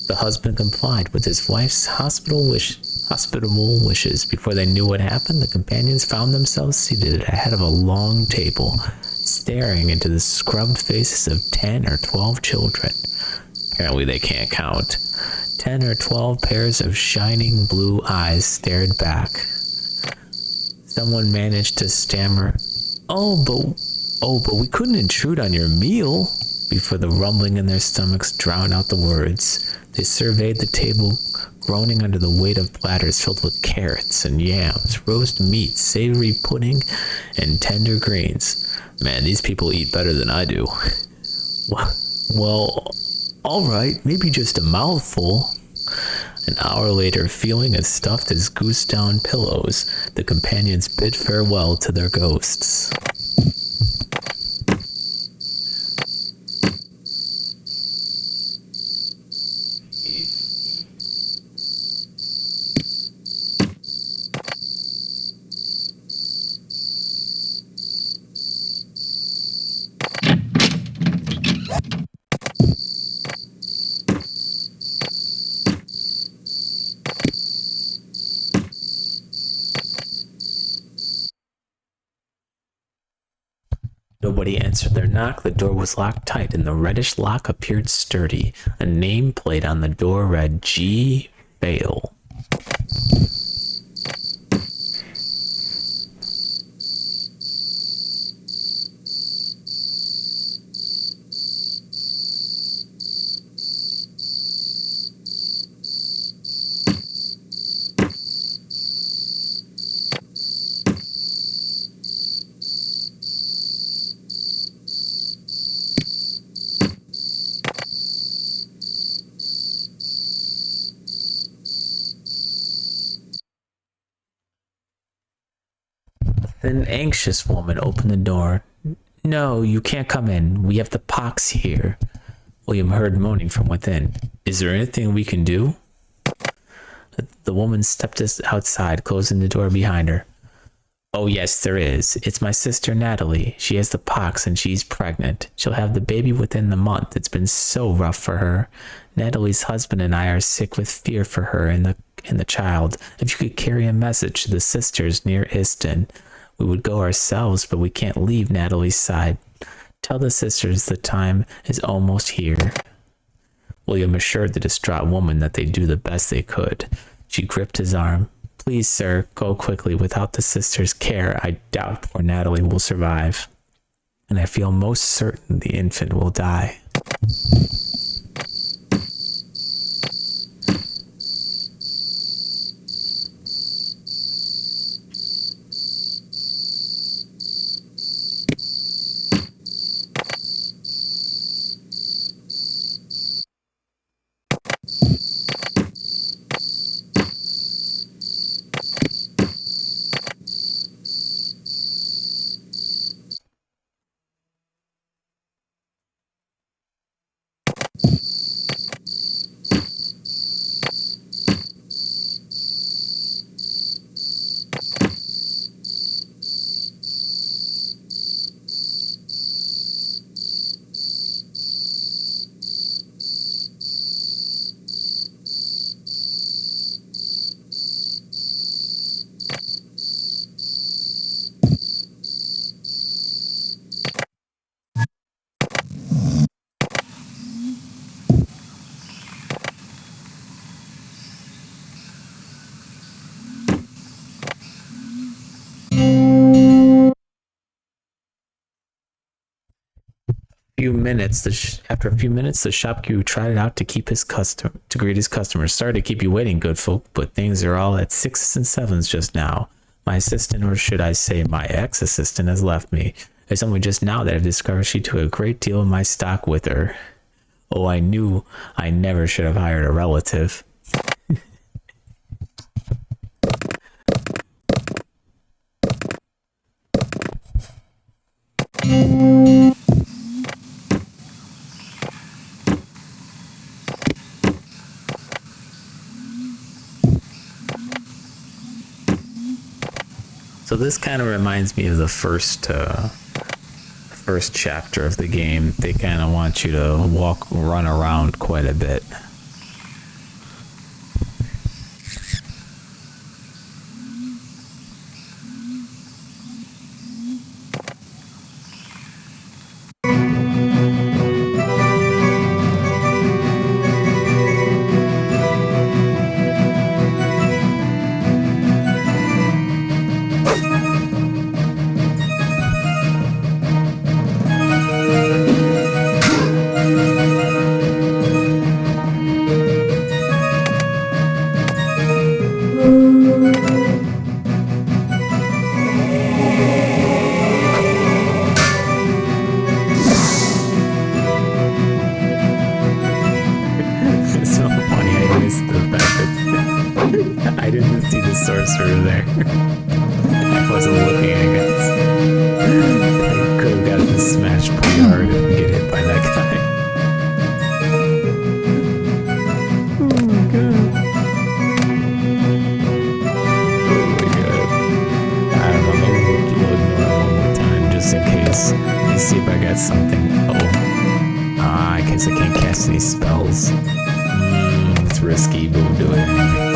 The husband complied with his wife's hospitable wishes. Before they knew what happened, the companions found themselves seated ahead of a long table, staring into the scrubbed faces of 10 or 12 children. Apparently they can't count. 10 or 12 pairs of shining blue eyes stared back. Someone managed to stammer, Oh, but we couldn't intrude on your meal," before the rumbling in their stomachs drowned out the words. They surveyed the table, groaning under the weight of platters filled with carrots and yams, roast meat, savory pudding, and tender greens. Man, these people eat better than I do. Well, all right, maybe just a mouthful. An hour later, feeling as stuffed as goose-down pillows, the companions bid farewell to their ghosts. Nobody answered their knock. The door was locked tight, and the reddish lock appeared sturdy. A nameplate on the door read G. Fail. An anxious woman opened the door. "No, you can't come in. We have the pox here." William heard moaning from within. "Is there anything we can do?" The woman stepped outside, closing the door behind her. "Oh, yes, there is. It's my sister Natalie. She has the pox and she's pregnant. She'll have the baby within the month. It's been so rough for her. Natalie's husband and I are sick with fear for her and the child. If you could carry a message to the sisters near Iston, we would go ourselves, but we can't leave Natalie's side. Tell the sisters the time is almost here." William assured the distraught woman that they'd do the best they could. She gripped his arm. "Please, sir, go quickly. Without the sisters' care, I doubt poor Natalie will survive. And I feel most certain the infant will die." After a few minutes, the shopkeeper tried it out to greet his customers. Sorry to keep you waiting, good folk, but things are all at sixes and sevens just now. My assistant, or should I say my ex-assistant, has left me. It's only just now that I've discovered she took a great deal of my stock with her. Oh, I knew I never should have hired a relative. So this kind of reminds me of the first chapter of the game. They kind of want you to run around quite a bit. It's so funny, I missed the fact that I didn't see the sorcerer there. I wasn't looking, I guess. I could have gotten smashed pretty hard and get hit by that guy. Oh my god. I don't know, maybe we'll ignore it one more time just in case. Let's see if I got something. I guess I can't cast any spells. It's risky, but we'll do it anyway.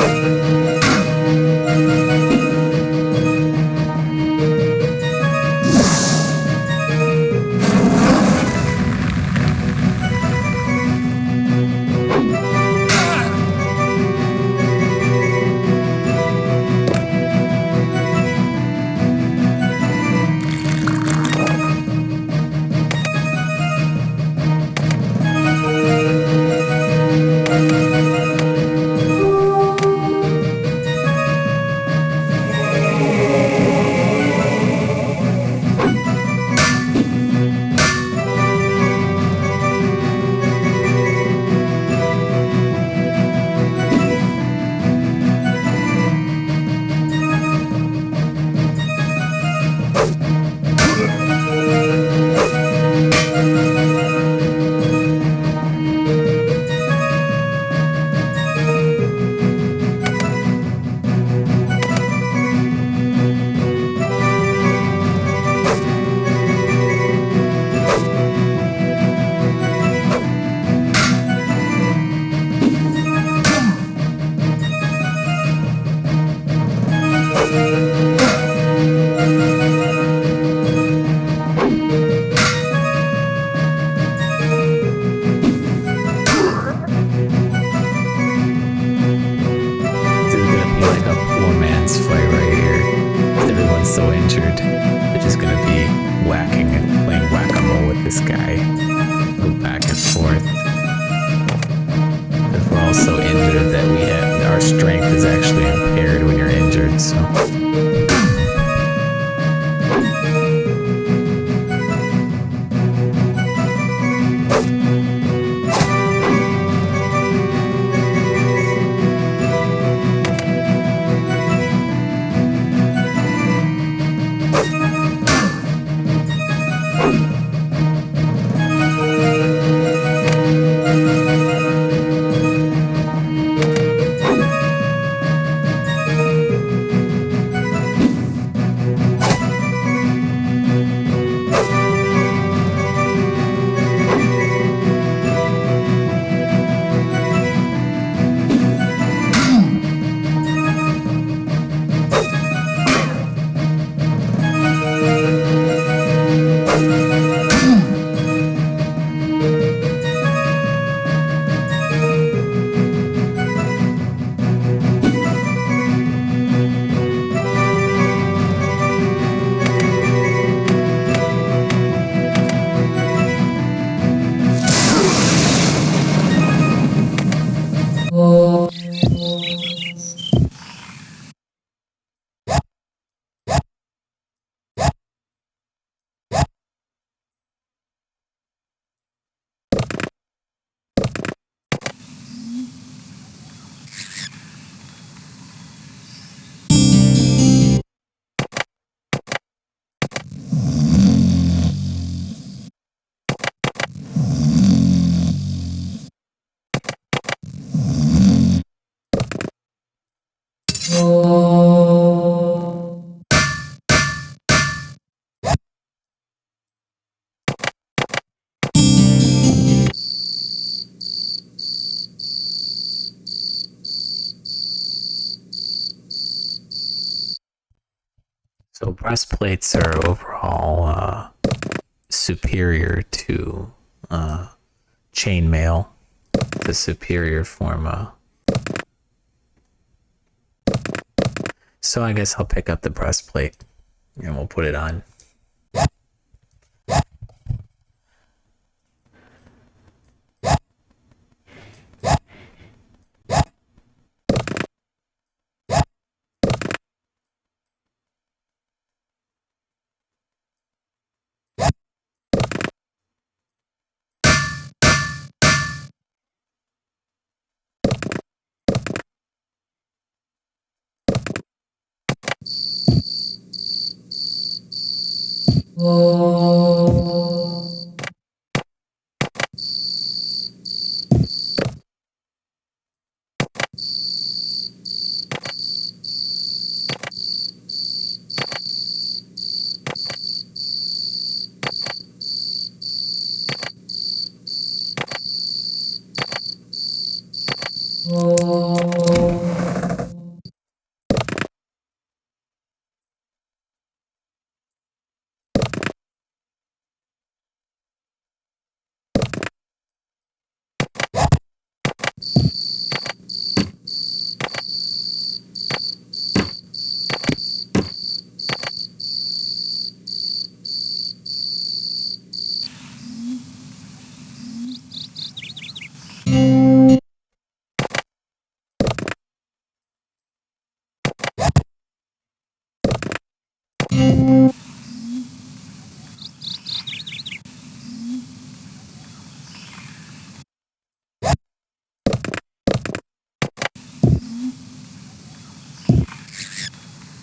So breastplates are overall superior to chainmail, the superior form. So I guess I'll pick up the breastplate and we'll put it on.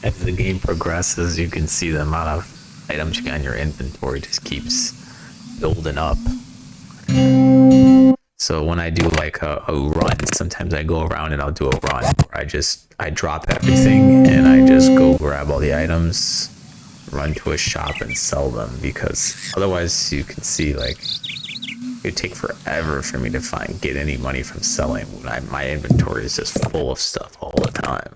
As the game progresses, you can see the amount of items you got in your inventory just keeps building up. So when I do like a run, sometimes I go around and I'll do a run where I drop everything and I just go grab all the items, run to a shop and sell them, because otherwise you can see like it would take forever for me to get any money from selling when my inventory is just full of stuff all the time.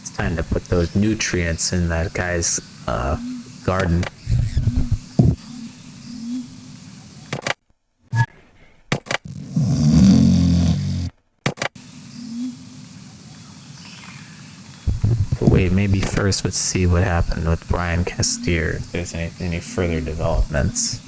It's time to put those nutrients in that guy's garden. But wait, maybe first let's see what happened with Brian Castillo, if there's any further developments.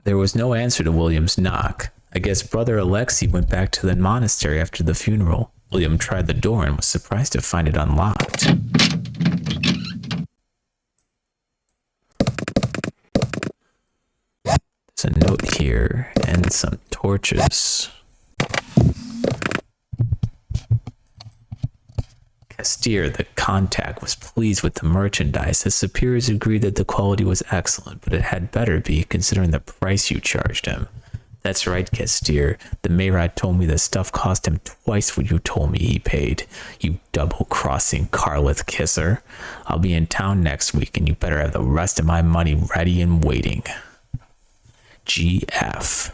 There was no answer to William's knock. I guess Brother Alexei went back to the monastery after the funeral. William tried the door and was surprised to find it unlocked. There's a note here and some torches. Castillo, the contact, was pleased with the merchandise. His superiors agreed that the quality was excellent, but it had better be, considering the price you charged him. That's right, Castillo. The Mayrad told me the stuff cost him twice what you told me he paid. You double-crossing Carlith kisser. I'll be in town next week, and you better have the rest of my money ready and waiting. GF.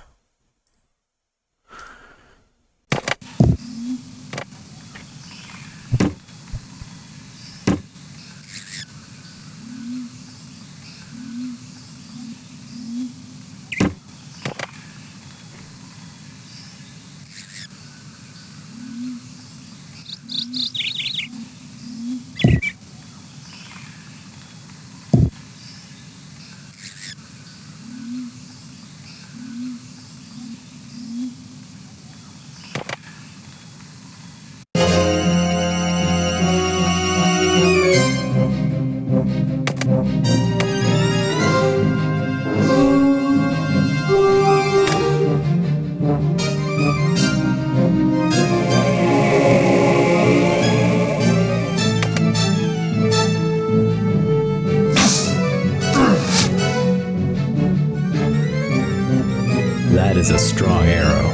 is a strong arrow.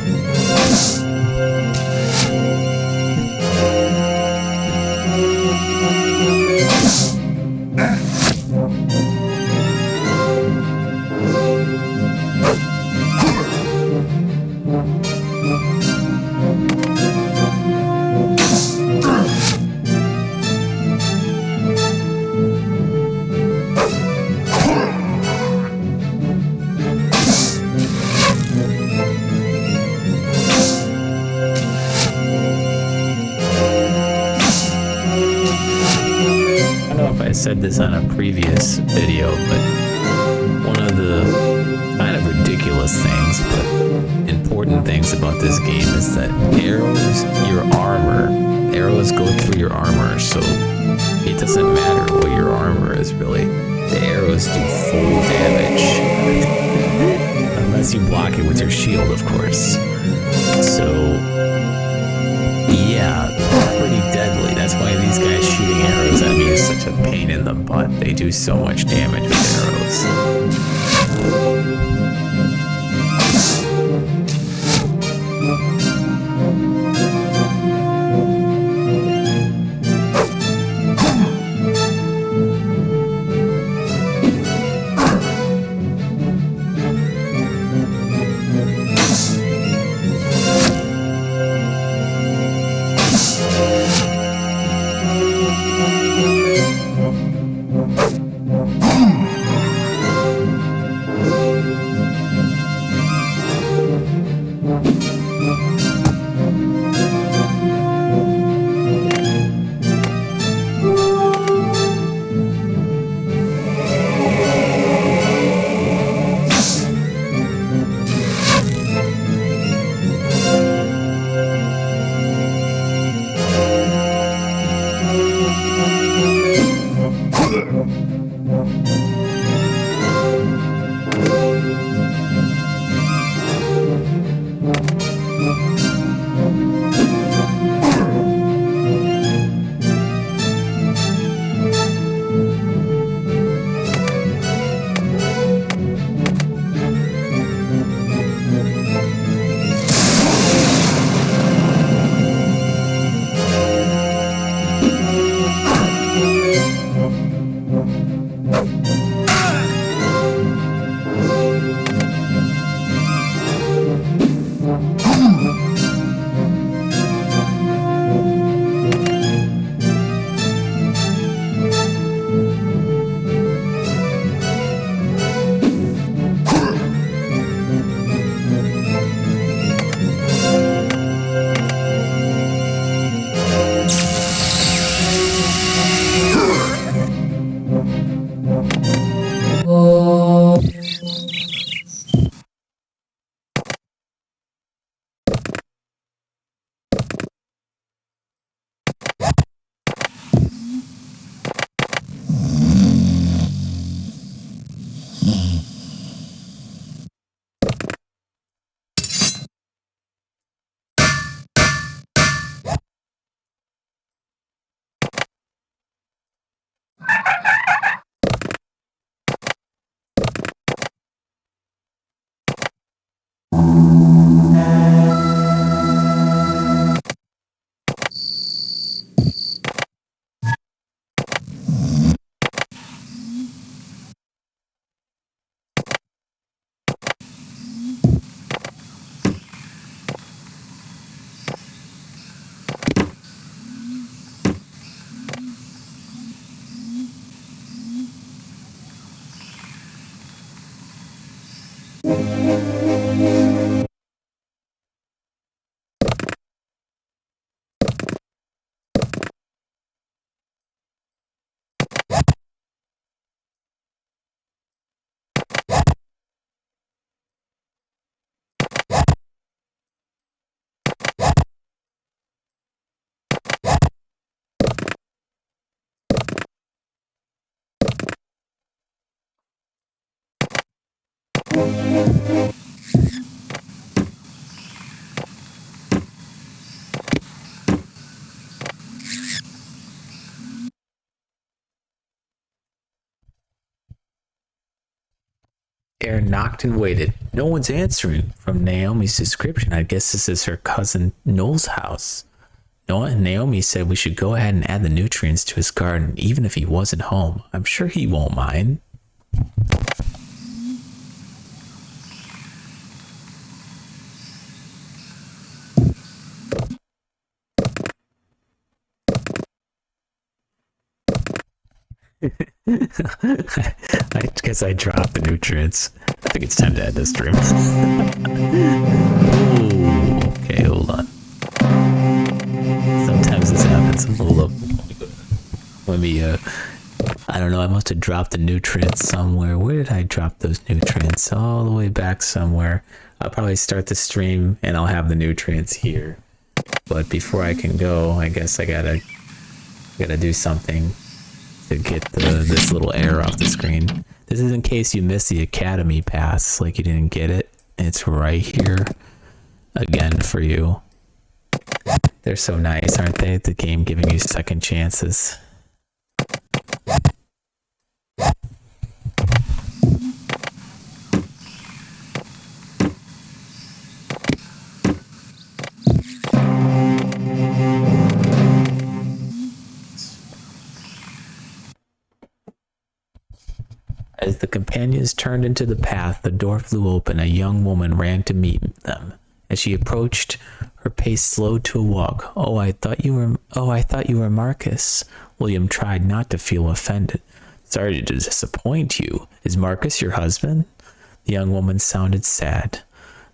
I don't know if I said this on a previous video, but one of the kind of ridiculous things, but important things about this game is that arrows go through your armor, so it doesn't matter what your armor is really. The arrows do full damage. Unless you block it with your shield, of course. So, yeah, pretty deadly. That's why these guys shooting arrows at me is such a pain in the butt. They do so much damage with arrows. Erin knocked and waited. No one's answering. From Naomi's description, I guess this is her cousin Noel's house. Naomi said we should go ahead and add the nutrients to his garden, even if he wasn't home. I'm sure he won't mind. I guess I dropped the nutrients. I think it's time to end this stream. Ooh, okay, hold on. Sometimes this happens. Hold up. Let me, I don't know, I must have dropped the nutrients somewhere. Where did I drop those nutrients? All the way back somewhere. I'll probably start the stream and I'll have the nutrients here. But before I can go, I guess I gotta do something to get this little error off the screen. This is in case you missed the Academy pass, like you didn't get it. It's right here again for you. They're so nice, aren't they? The game giving you second chances. As the companions turned into the path, the door flew open. A young woman ran to meet them. As she approached, her pace slowed to a walk. Oh, I thought you were Marcus. William tried not to feel offended. Sorry to disappoint you. Is Marcus your husband? The young woman sounded sad.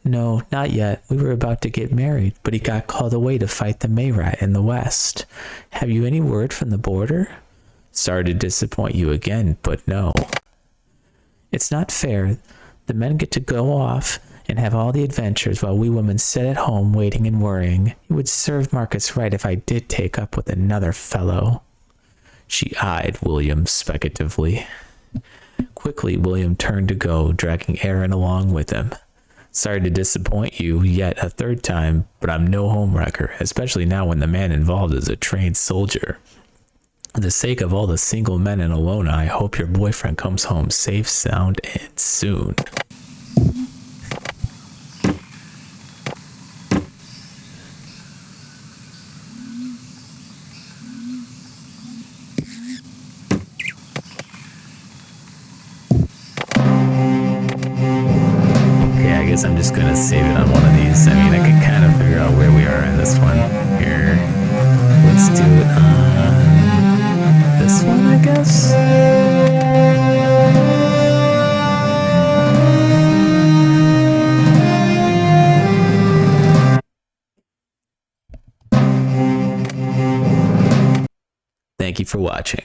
No, not yet. We were about to get married, but he got called away to fight the Mayrat in the west. Have you any word from the border? Sorry to disappoint you again, but no. It's not fair. The men get to go off and have all the adventures while we women sit at home waiting and worrying. It would serve Marcus right if I did take up with another fellow. She eyed William speculatively. Quickly, William turned to go, dragging Erin along with him. Sorry to disappoint you yet a third time, but I'm no homewrecker, especially now when the man involved is a trained soldier. For the sake of all the single men in Alona, I hope your boyfriend comes home safe, sound, and soon. Okay, I guess I'm just gonna save it on one of these. I mean, I can kind of figure out where we are in this one. Here, let's do it on this one, I guess. Thank you for watching.